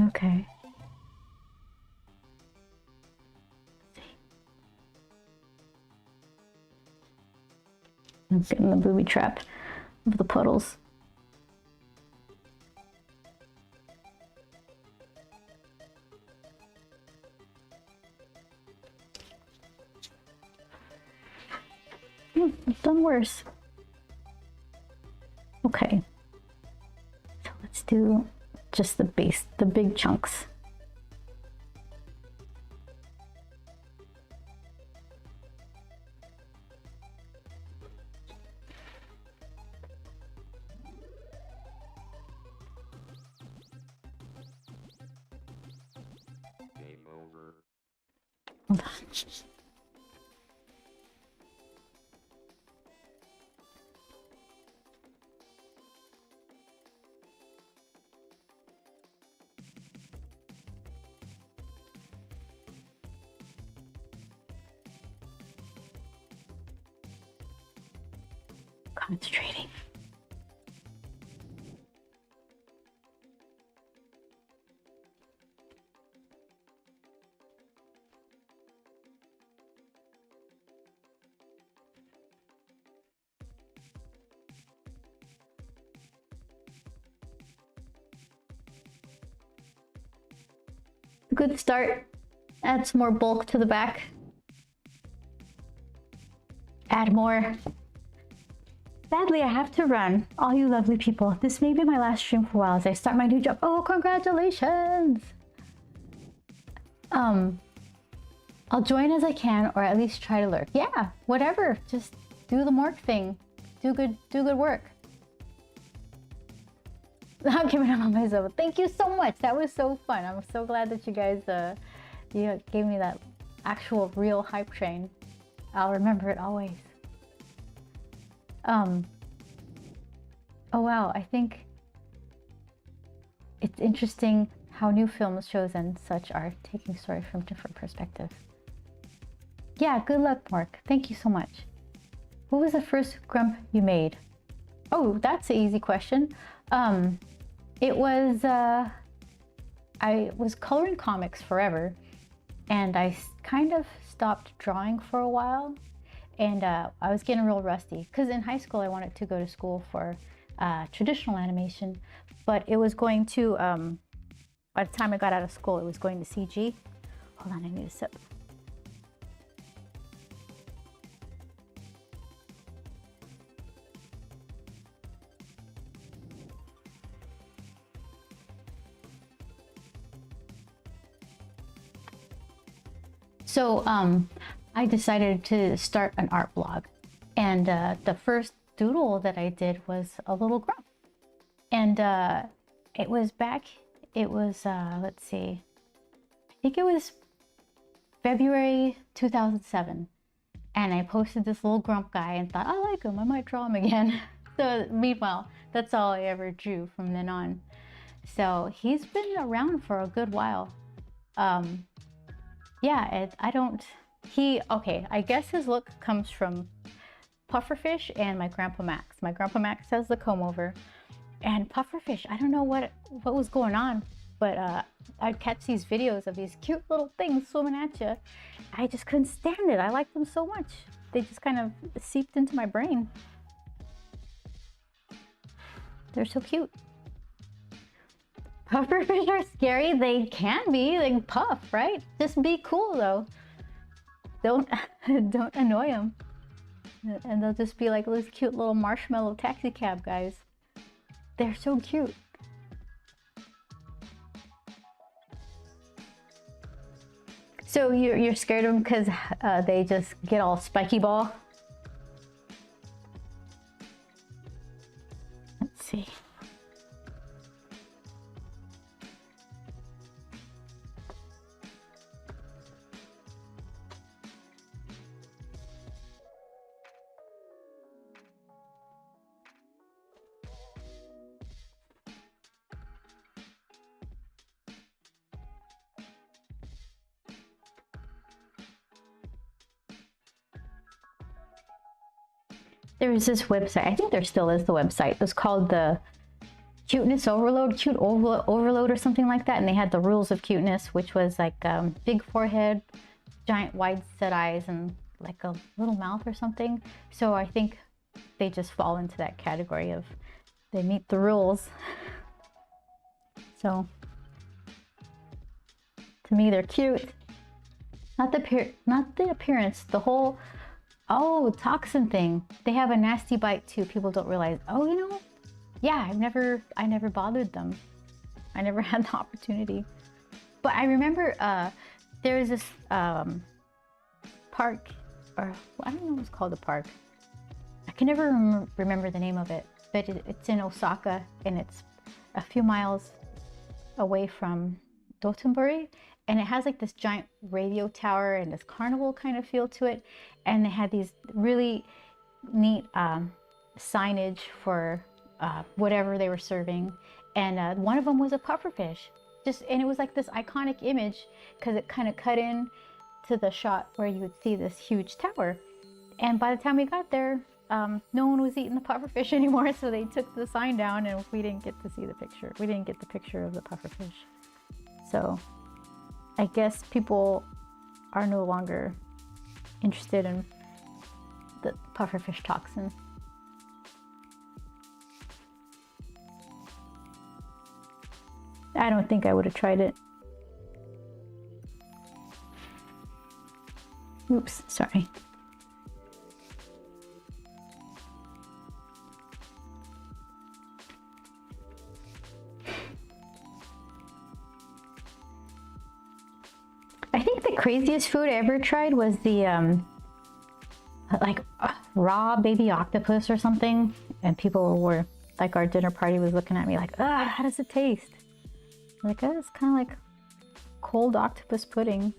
A: Okay. I'm getting the booby trap of the puddles. I've done worse. Okay. So let's do just the base, the big chunks.
C: Game over.
A: Hold on. Concentrating. Good start. Add some more bulk to the back. Add more. Sadly, I have to run. All you lovely people, this may be my last stream for a while as I start my new job. Oh, congratulations! I'll join as I can, or at least try to lurk. Yeah, whatever. Just do the morgue thing. Do good work. I'm giving up on myself. Thank you so much. That was so fun. I'm so glad that you guys gave me that actual real hype train. I'll remember it always. Oh wow, I think it's interesting how new films, shows, and such are taking story from different perspectives. Yeah, good luck, Mark. Thank you so much. What was the first grump you made? Oh, that's an easy question. It was, I was coloring comics forever, and I kind of stopped drawing for a while. And I was getting real rusty because in high school I wanted to go to school for traditional animation, but it was going to, by the time I got out of school, it was going to CG. Hold on, I need a sip. So I decided to start an art blog, and the first doodle that I did was a little grump, and it was let's see, I think it was February 2007, and I posted this little grump guy and thought, I like him, I might draw him again. So meanwhile, That's all I ever drew from then on. So he's been around for a good while. Yeah, okay, I guess his look comes from Pufferfish and my Grandpa Max. My Grandpa Max has the comb over, and Pufferfish, I don't know what was going on, but I'd catch these videos of these cute little things swimming at you. I just couldn't stand it. I liked them so much. They just kind of seeped into my brain. They're so cute. Pufferfish are scary. They can be. They can puff, right? Just be cool though. Don't annoy them. And they'll just be like those cute little marshmallow taxi cab guys. They're so cute. So you're scared of them because they just get all spiky ball? Let's see. There was this website, I think there still is the website. It was called the Cuteness Overload, Cute Overload or something like that. And they had the rules of cuteness, which was like big forehead, giant wide set eyes, and like a little mouth or something. So I think they just fall into that category of they meet the rules. So to me, they're cute. Not the appearance, the whole, oh, toxin thing. They have a nasty bite too. People don't realize. Oh, you know, yeah, I never bothered them. I never had the opportunity. But I remember there was this park, or I don't know what's called the park. I can never remember the name of it, but it's in Osaka, and it's a few miles away from Dotonbori. And it has like this giant radio tower and this carnival kind of feel to it. And they had these really neat signage for whatever they were serving. And one of them was a pufferfish. And it was like this iconic image because it kind of cut in to the shot where you would see this huge tower. And by the time we got there, no one was eating the pufferfish anymore. So they took the sign down and we didn't get to see the picture. We didn't get the picture of the pufferfish. So I guess people are no longer interested in the pufferfish toxin. I don't think I would have tried it. Oops, sorry. I think the craziest food I ever tried was the raw baby octopus or something, and people were like, our dinner party was looking at me like, how does it taste? I'm like, oh, it's kind of like cold octopus pudding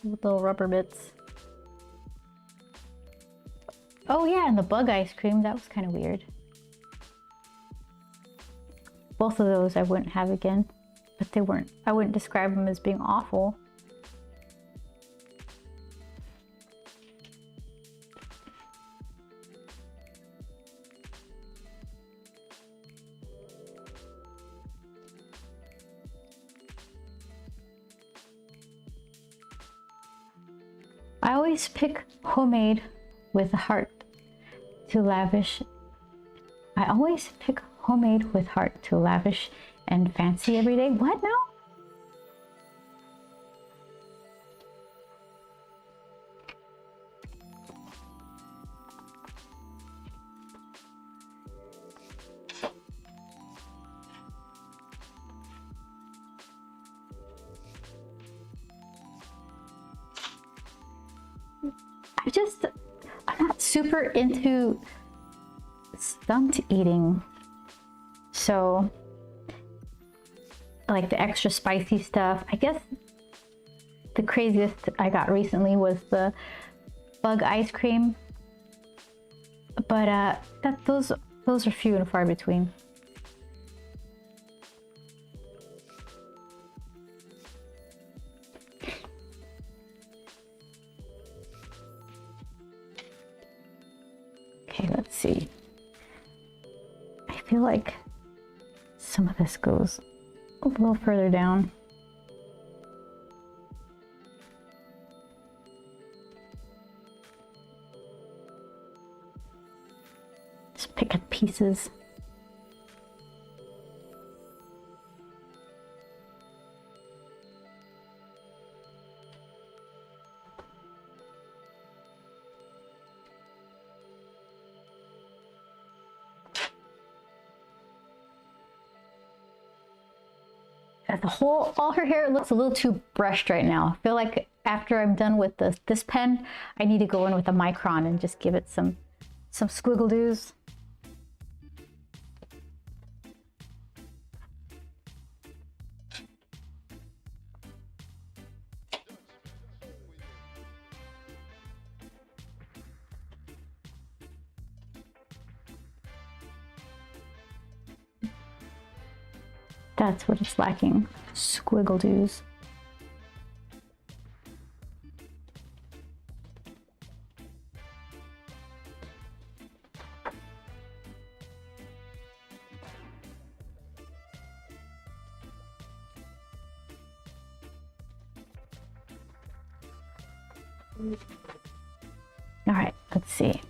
A: with little rubber bits. Oh yeah, and the bug ice cream, that was kind of weird. Both of those I wouldn't have again. But they weren't, I wouldn't describe them as being awful. I always pick homemade with a heart to lavish. I always pick homemade with heart to lavish and fancy every day. What now? I'm not super into stunt eating. So like the extra spicy stuff. I guess the craziest I got recently was the bug ice cream. But those Those are few and far between. Okay, let's see. I feel like some of this goes a little further down. Just pick up pieces. All her hair looks a little too brushed right now. I feel like after I'm done with this pen, I need to go in with a micron and just give it some squiggle doos. That's what it's lacking. Squiggle doos. All right, let's see.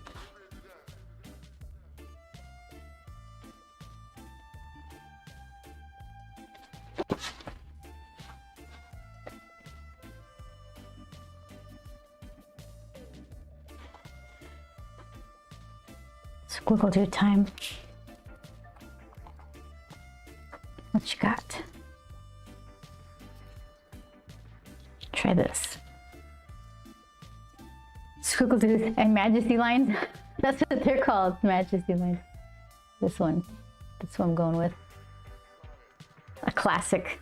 A: Squiggle do time. What you got? Try this. Squiggle doos and majesty lines. That's what they're called, majesty lines. This one. That's what I'm going with. A classic.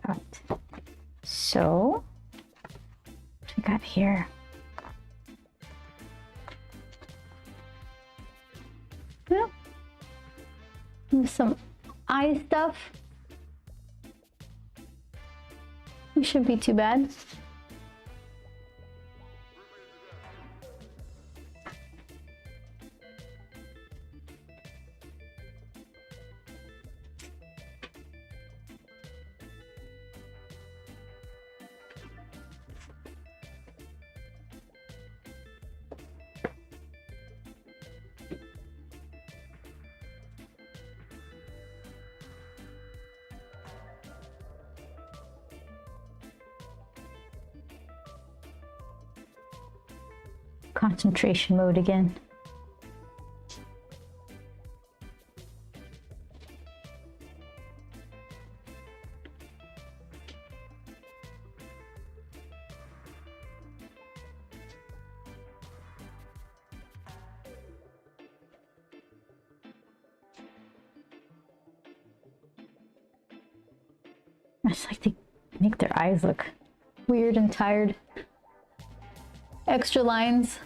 A: Right. So, what we got here? Yeah. Some eye stuff. It shouldn't be too bad. Concentration mode again. I just like to make their eyes look weird and tired. Extra lines.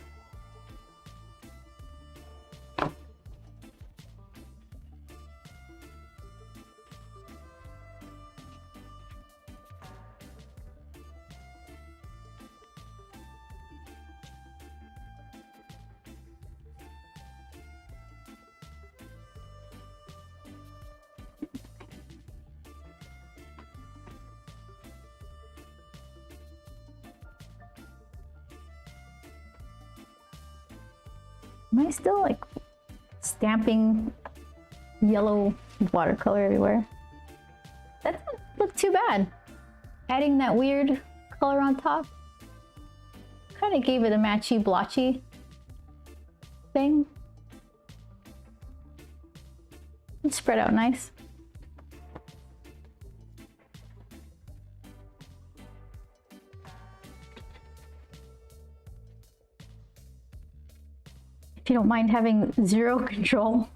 A: Am I still like stamping yellow watercolor everywhere? That doesn't look too bad. Adding that weird color on top. kind of gave it a matchy blotchy thing. It spread out nice. If you don't mind having zero control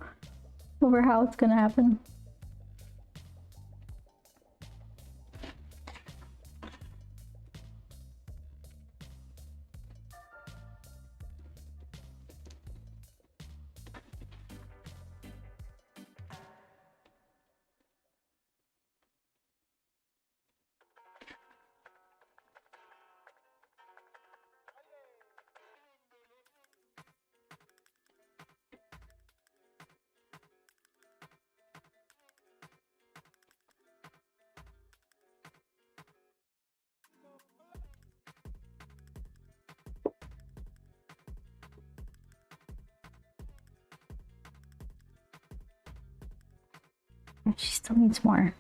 A: over how it's gonna happen. She still needs more.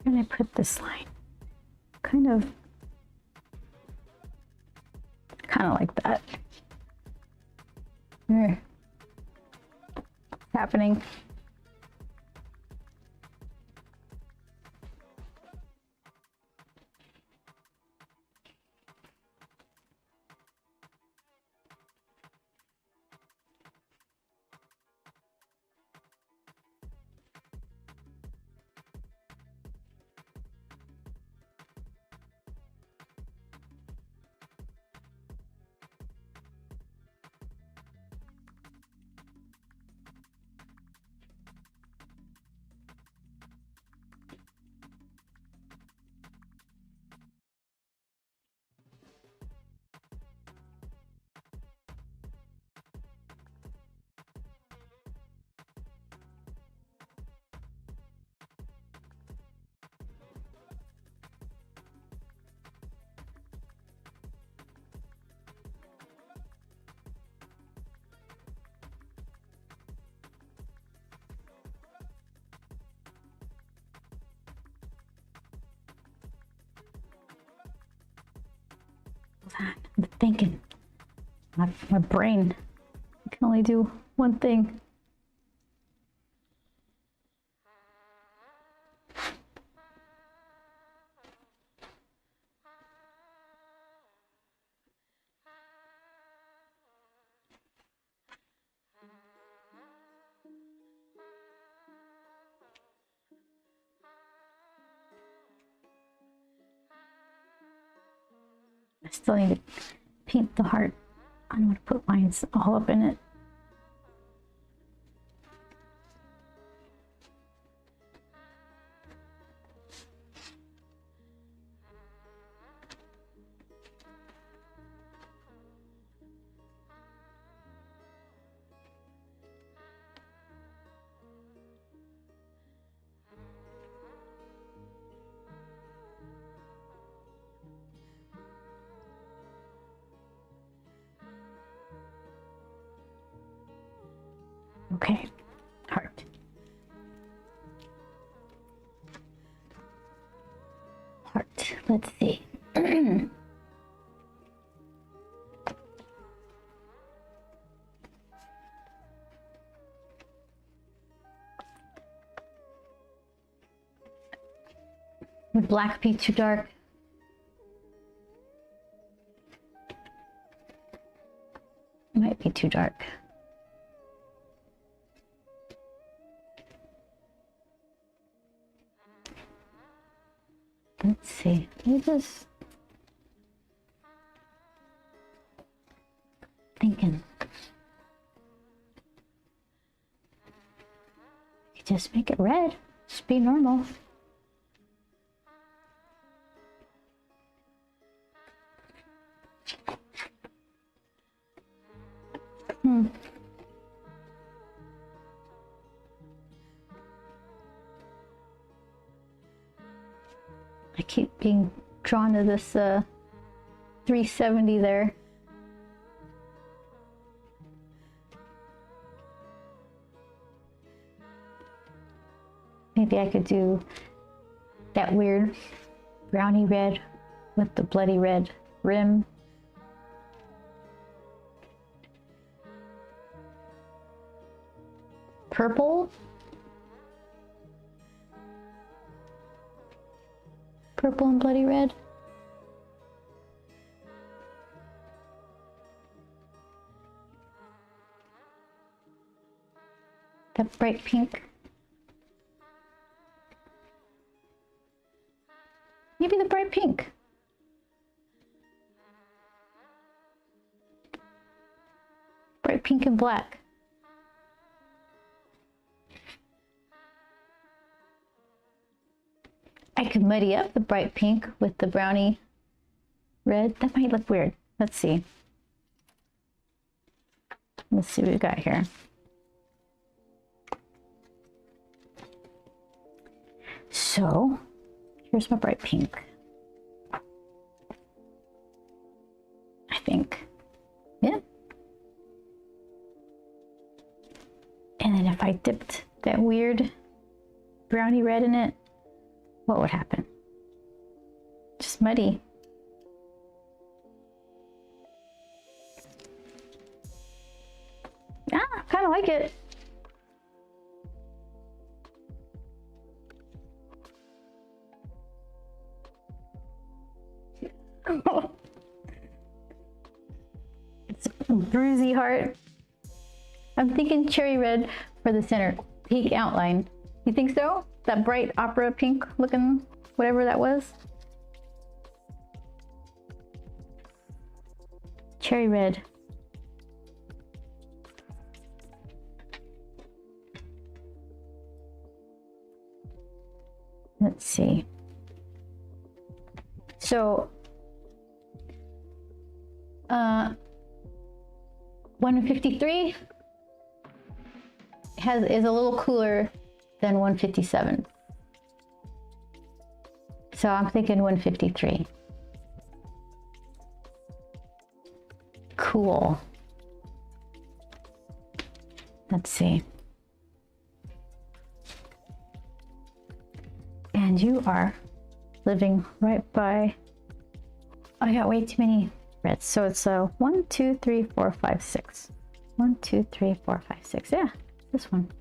A: Where did I put this line? Kind of like that. There. Happening. I'm thinking. My brain can only do one thing. I still need to paint the heart. I'm going to put lines all up in it. Okay, heart. Heart, let's see. Would black be too dark? Might be too dark. Let's see. Let me just thinking. You just make it red. Just be normal. I keep being drawn to this 370 there. Maybe I could do that weird brownie red with the bloody red rim. Purple. Purple and bloody red. That bright pink. Maybe the bright pink. Bright pink and black. I could muddy up the bright pink with the brownie red. That might look weird. Let's see. Let's see what we got here. So, here's my bright pink. I think. Yeah. And then if I dipped that weird brownie red in it, what would happen? Just muddy. Ah, kind of like it. It's a bruisey heart. I'm thinking cherry red for the center pink outline. You think so? That bright opera pink looking, whatever that was. Cherry red. Let's see. So, 153 is a little cooler than 157. So I'm thinking 153. Cool. Let's see. And you are living right by, I got way too many reds. So it's 1, 2, 3, 4, 5, 6. 1, 2, 3, 4, 5, 6. Yeah, this one.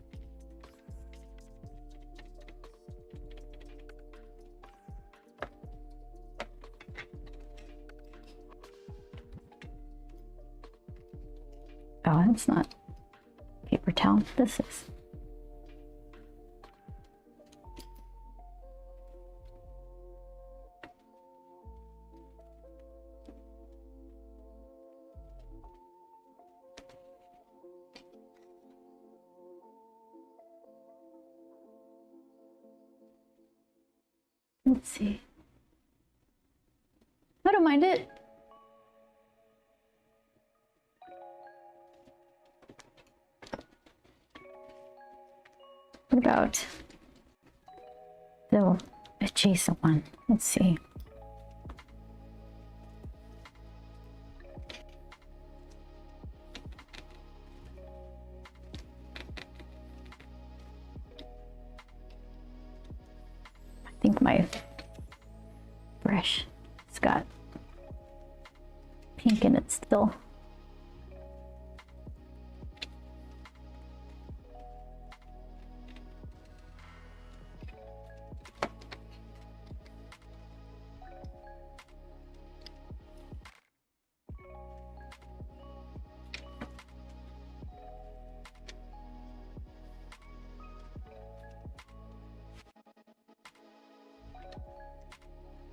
A: Oh, it's not paper towel. This is. Let's see. I don't mind it. What about the adjacent one? Let's see. I think my brush has got pink in it still.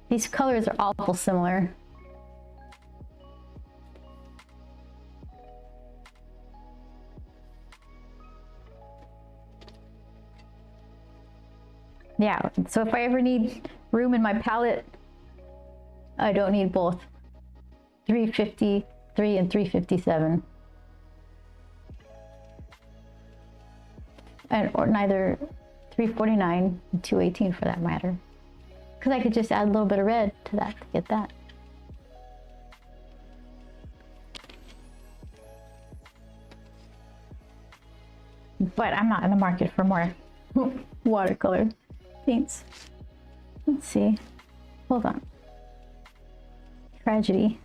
A: These colors are awful similar. Yeah, so if I ever need room in my palette, I don't need both 353 and 357. Or neither 349 and 218 for that matter. Because I could just add a little bit of red to that to get that. But I'm not in the market for more watercolor paints. Let's see. Hold on. Tragedy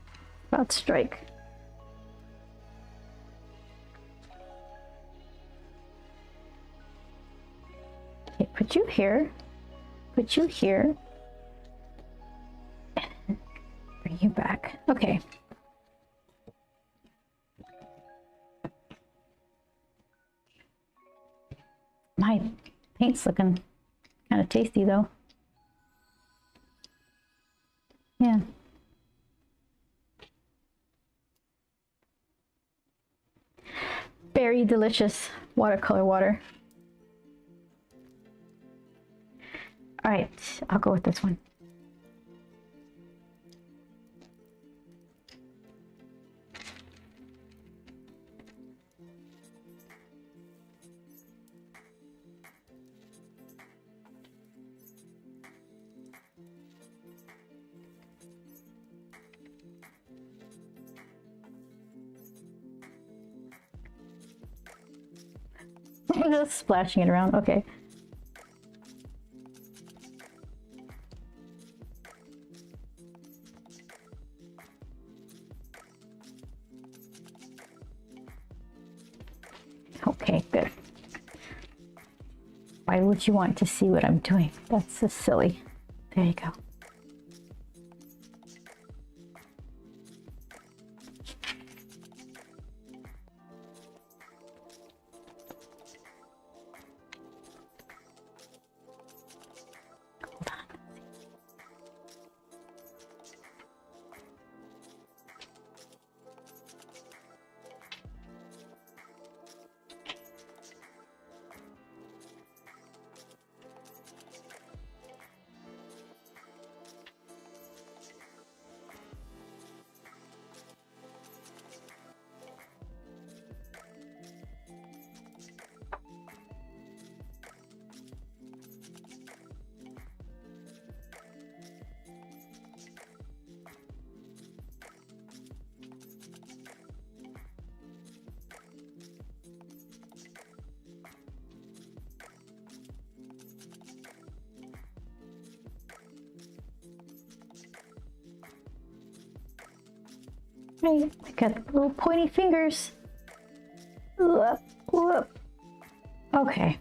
A: about to strike. Okay, put you here. Put you here. Bring you back. Okay. My paint's looking kind of tasty though. Yeah. Very delicious watercolor water. All right, I'll go with this one. I'm just splashing it around. Okay. Okay, good. Why would you want to see what I'm doing? That's just silly. There you go. Right, I got little pointy fingers. Whoop, whoop. Okay.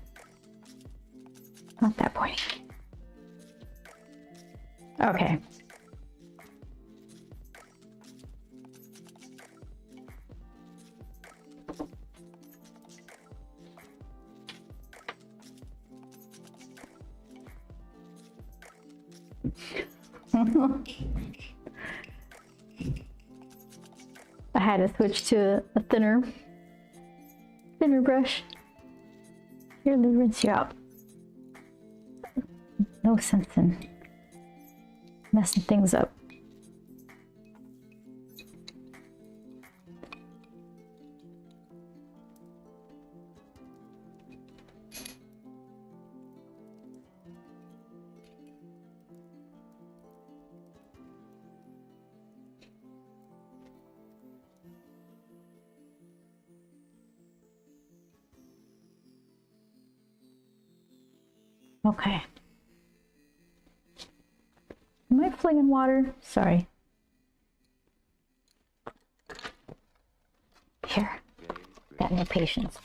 A: Not that pointy. Okay. I had to switch to a thinner brush. Here, let me rinse you out. No sense in messing things up. Okay. Am I flinging water? Sorry. Here. Got no patience.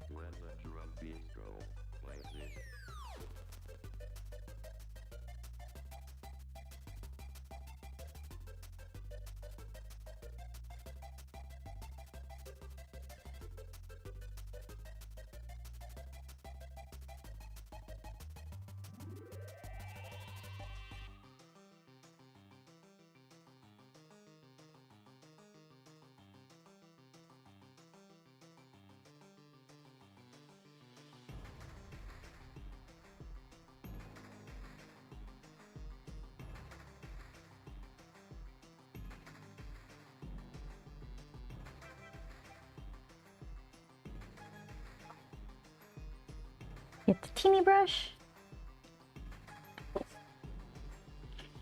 C: When the drum beats go like this.
A: Get the teeny brush.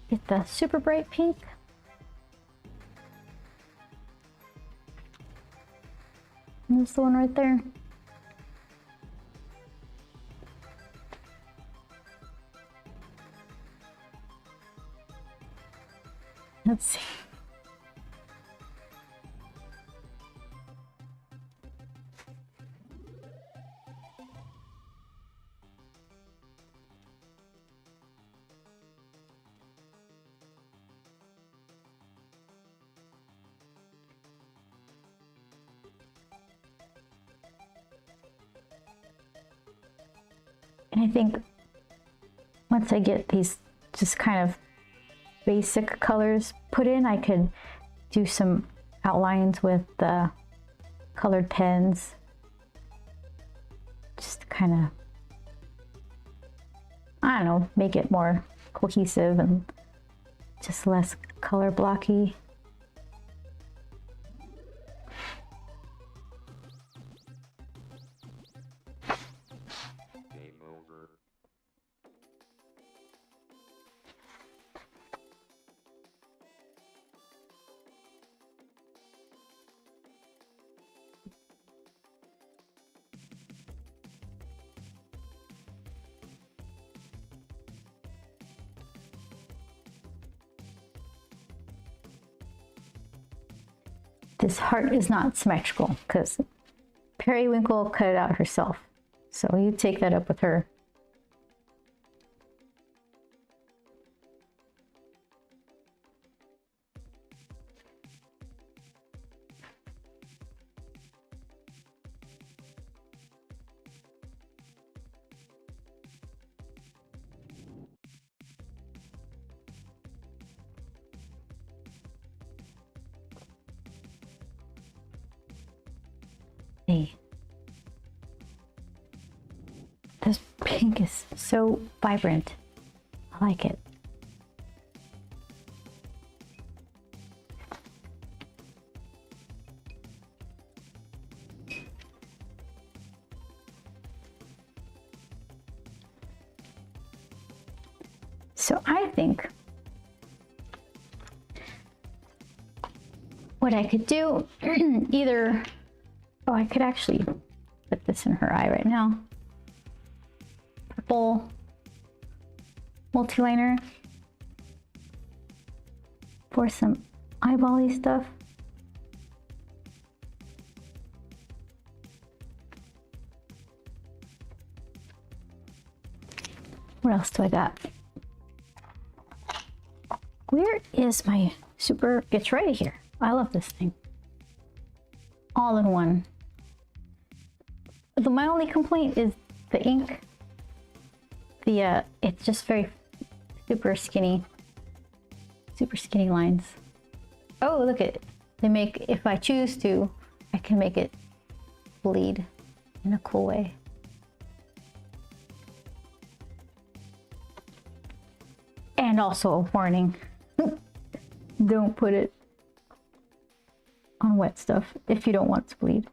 A: Get the super bright pink. And there's the one right there. Let's see. And I think once I get these just kind of basic colors put in, I could do some outlines with the colored pens. Just kind of, I don't know, make it more cohesive and just less color blocky.
C: Game over.
A: This heart is not symmetrical because Periwinkle cut it out herself. So you take that up with her. This pink is so vibrant. I like it. So I think what I could do either, oh, I could actually put this in her eye right now. Purple multi-liner for some eyeball-y stuff. What else do I got? Where is my super? It's right here. I love this thing. All in one. My only complaint is the ink. It's just very super skinny lines. Oh, look at it. They make, if I choose to, I can make it bleed in a cool way. And also a warning. Don't put it on wet stuff if you don't want it to bleed.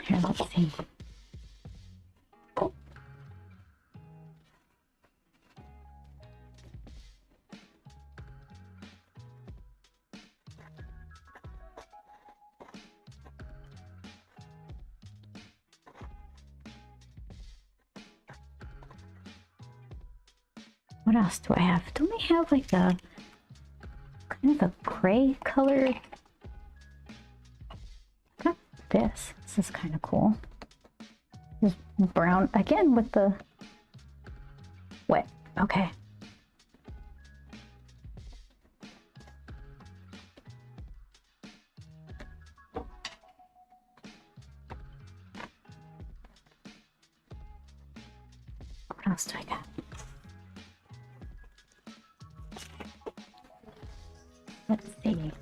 A: Here, let's see. What else do I have? Don't I have like a kind of a gray color? Got this. This is kind of cool. This brown again with the wet. Okay. What else do I got? Let's see.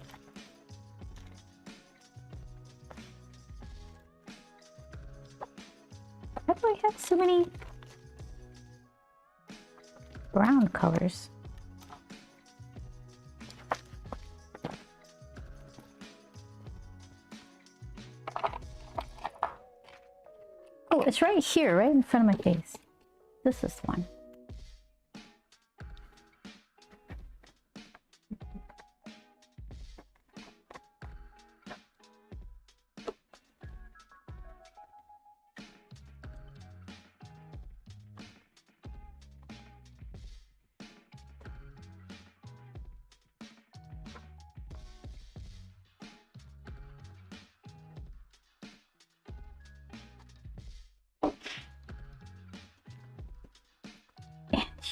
A: Why do I have so many brown colors? It's right here, right in front of my face. This is one.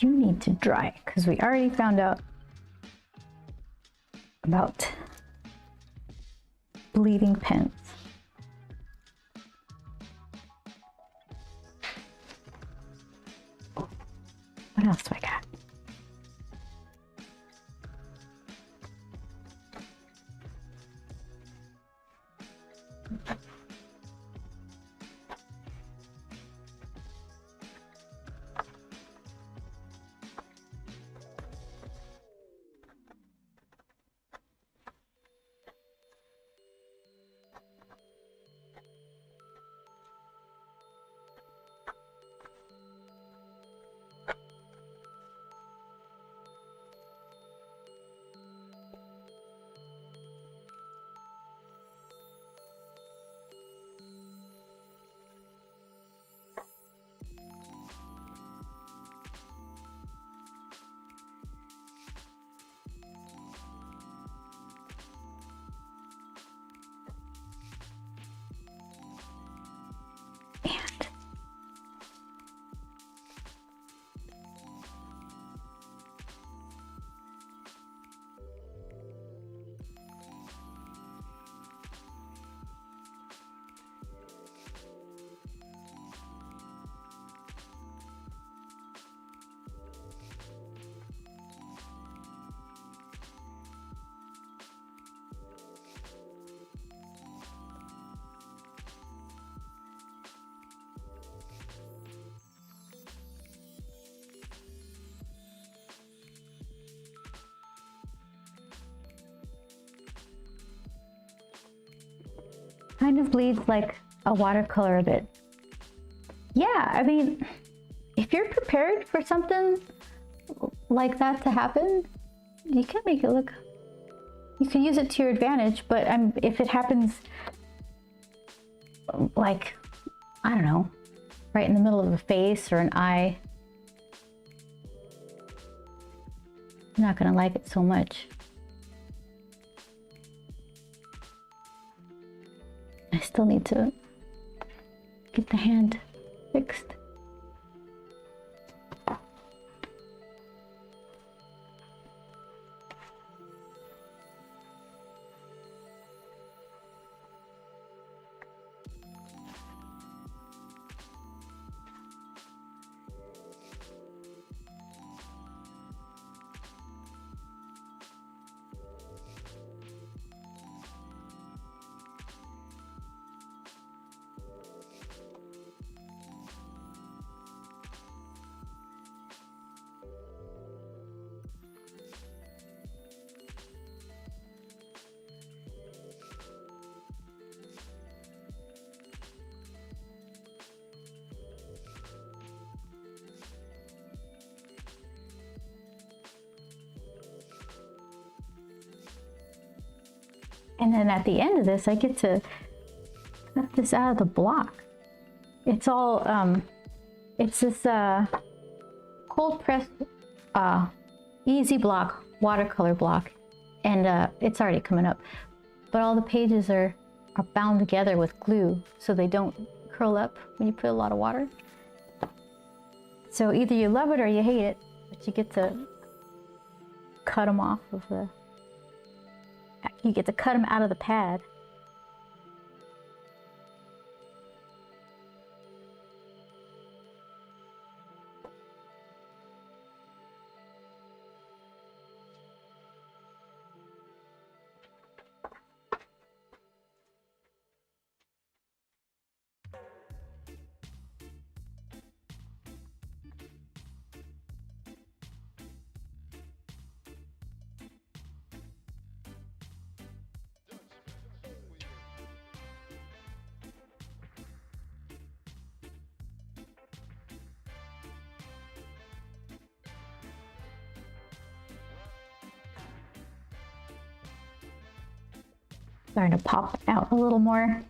A: You need to dry because we already found out about bleeding pens. What else do I got? Kind of bleeds like a watercolor a bit. Yeah, I mean, if you're prepared for something like that to happen, you can make it look, you can use it to your advantage, but if it happens like, I don't know, right in the middle of a face or an eye, I'm not gonna like it so much. I still need to get the hand fixed. And then at the end of this, I get to cut this out of the block. It's all, it's this cold pressed easy block, watercolor block. And it's already coming up. But all the pages are bound together with glue so they don't curl up when you put a lot of water. So either you love it or you hate it, but you get to cut them off of the, you get to cut them out of the pad. Starting to pop out a little more.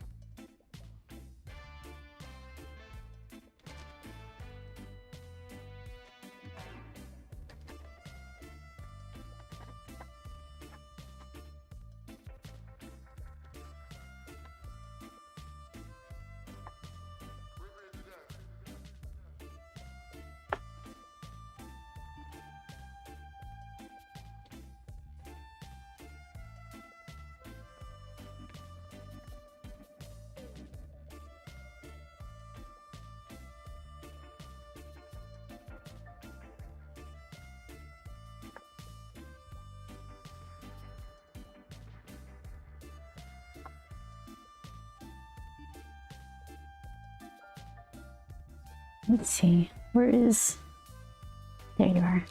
A: Let's see, where is, there you are.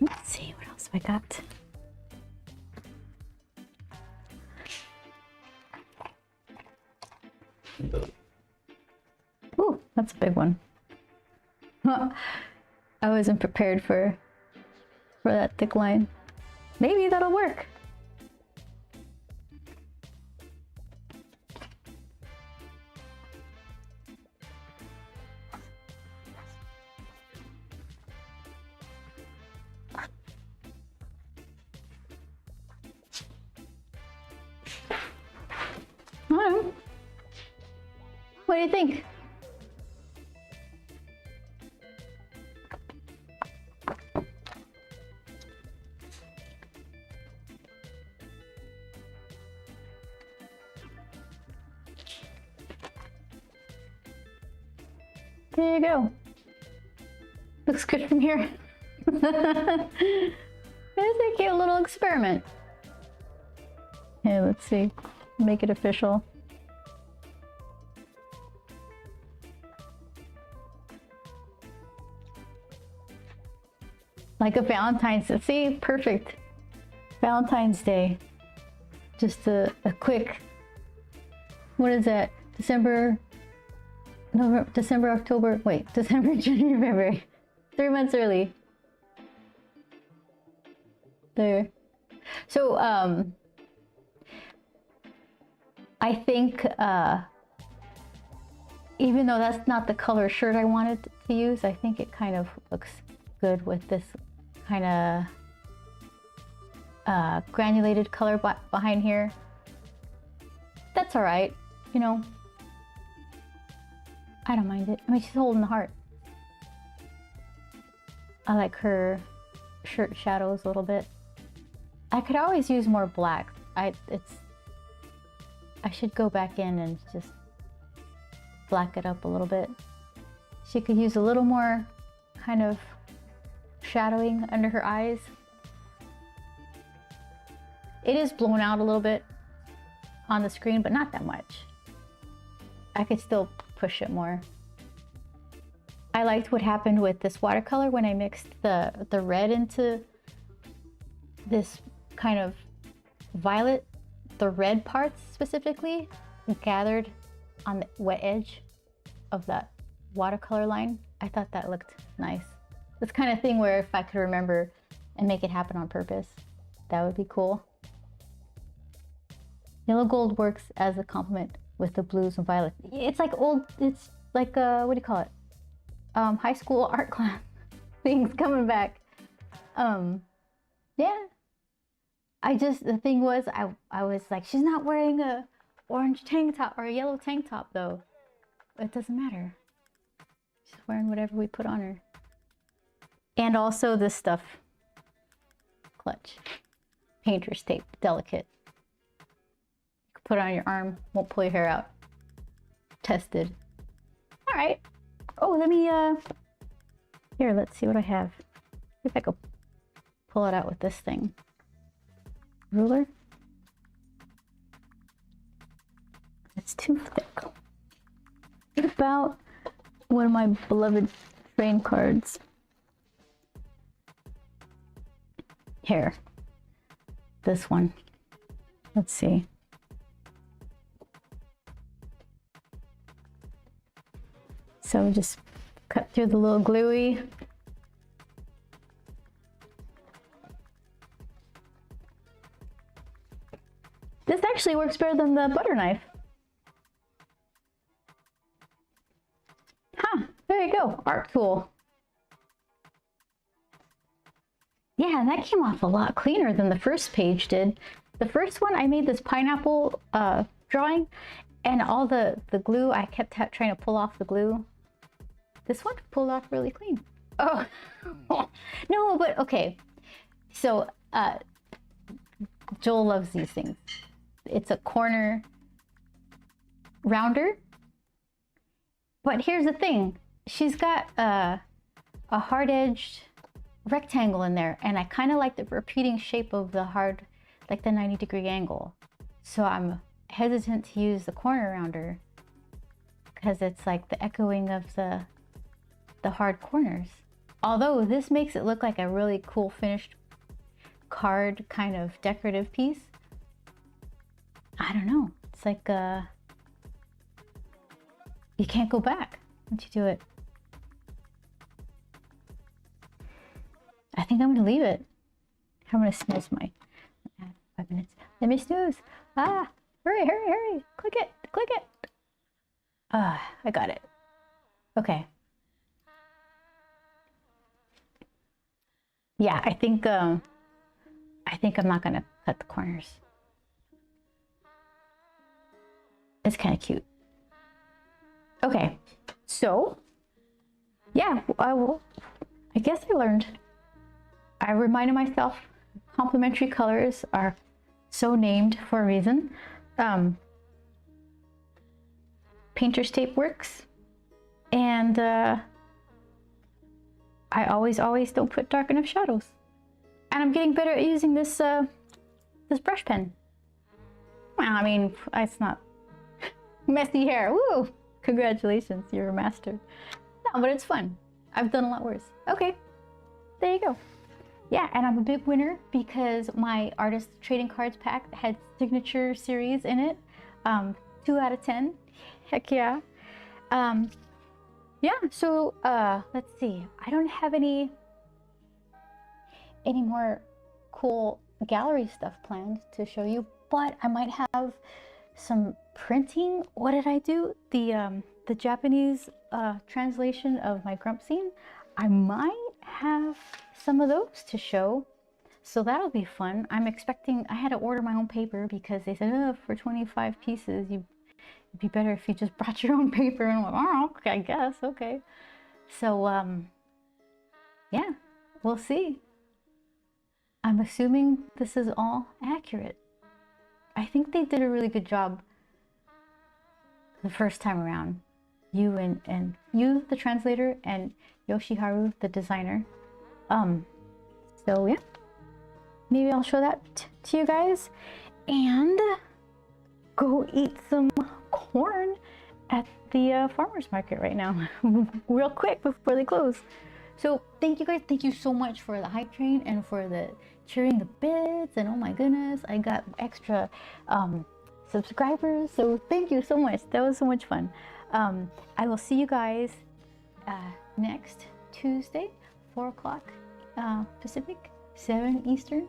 A: Let's see, what else have I got? Ooh, that's a big one. I wasn't prepared for that thick line. Maybe that'll work. I don't know. What do you think? There you go. Looks good from here. It's a cute little experiment. Hey, let's see. Make it official. Like a Valentine's Day. See, perfect. Valentine's Day. Just a quick, what is that? December, October, wait, December, January, February. 3 months early. There. So, I think, even though that's not the color shirt I wanted to use, I think it kind of looks good with this kind of granulated color behind here. That's all right, you know. I don't mind it. I mean, she's holding the heart. I like her shirt shadows a little bit. I could always use more black. I should go back in and just black it up a little bit. She could use a little more kind of shadowing under her eyes. It is blown out a little bit on the screen, but not that much. I could still push it more. I liked what happened with this watercolor when I mixed the red into this kind of violet. The red parts specifically gathered on the wet edge of that watercolor line. I thought that looked nice. This kind of thing where if I could remember and make it happen on purpose, that would be cool. Yellow gold works as a complement with the blues and violet. It's like old, it's like, what do you call it? High school art class things coming back. Yeah. The thing was, I was like, she's not wearing a orange tank top or a yellow tank top though. It doesn't matter. She's wearing whatever we put on her. And also this stuff. Clutch. Painter's tape, delicate. You can put it on your arm, won't pull your hair out. Tested. All right. Oh, let me, here, let's see what I have. See if I can pull it out with this thing. Ruler. It's too thick. What about one of my beloved train cards? Here, this one. Let's see. So just cut through the little gluey. This actually works better than the butter knife. Huh, there you go, art tool. Yeah, and that came off a lot cleaner than the first page did. The first one, I made this pineapple drawing, and all the glue, I kept trying to pull off the glue. This one pulled off really clean. Oh, no, but okay. So, Joel loves these things. It's a corner rounder. But here's the thing. She's got a hard-edged rectangle in there, and I kind of like the repeating shape of the hard, like the 90-degree angle. So I'm hesitant to use the corner rounder because it's like the echoing of the hard corners. Although this makes it look like a really cool finished card kind of decorative piece. I don't know. It's like you can't go back once you do it. I think I'm gonna leave it. I'm gonna snooze my 5 minutes. Let me snooze. Ah, hurry, hurry, hurry. Click it, click it. Ah, I got it. Okay. Yeah, I think I'm not gonna cut the corners. It's kind of cute. Okay, so yeah, I guess I learned. I reminded myself complementary colors are so named for a reason. Painter's tape works, and I always don't put dark enough shadows. And I'm getting better at using this this brush pen. Well, I mean, it's not messy hair. Woo! Congratulations, you're a master. No, but it's fun. I've done a lot worse. Okay, there you go. Yeah, and I'm a big winner because my artist trading cards pack had signature series in it. 2 out of 10. Heck yeah. Yeah, so let's see. I don't have any more cool gallery stuff planned to show you, but I might have some printing. What did I do? The Japanese translation of my grump scene. I might have some of those to show, so that'll be fun. I'm expecting, I had to order my own paper because they said, oh, for 25 pieces, it'd be better if you just brought your own paper. And I'm like, oh, okay, I guess, okay. So, yeah, we'll see. I'm assuming this is all accurate. I think they did a really good job the first time around. You and you, the translator, and Yoshiharu, the designer. So yeah, maybe I'll show that to you guys, and go eat some corn at the farmer's market right now, real quick before they close. So thank you guys, thank you so much for the hype train and for the cheering the bits, and oh my goodness, I got extra subscribers, so thank you so much. That was so much fun. I will see you guys next Tuesday, 4 o'clock Pacific, 7 Eastern,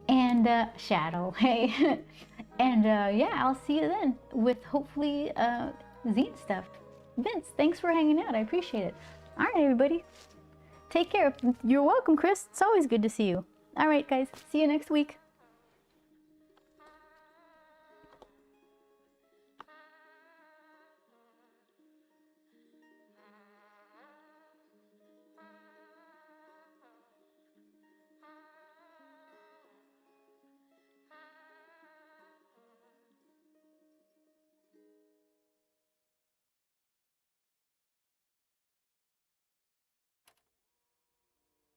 A: and Shadow, hey. And yeah, I'll see you then with hopefully zine stuff. Vince, thanks for hanging out. I appreciate it. All right, everybody. Take care. You're welcome, Chris. It's always good to see you. All right, guys. See you next week.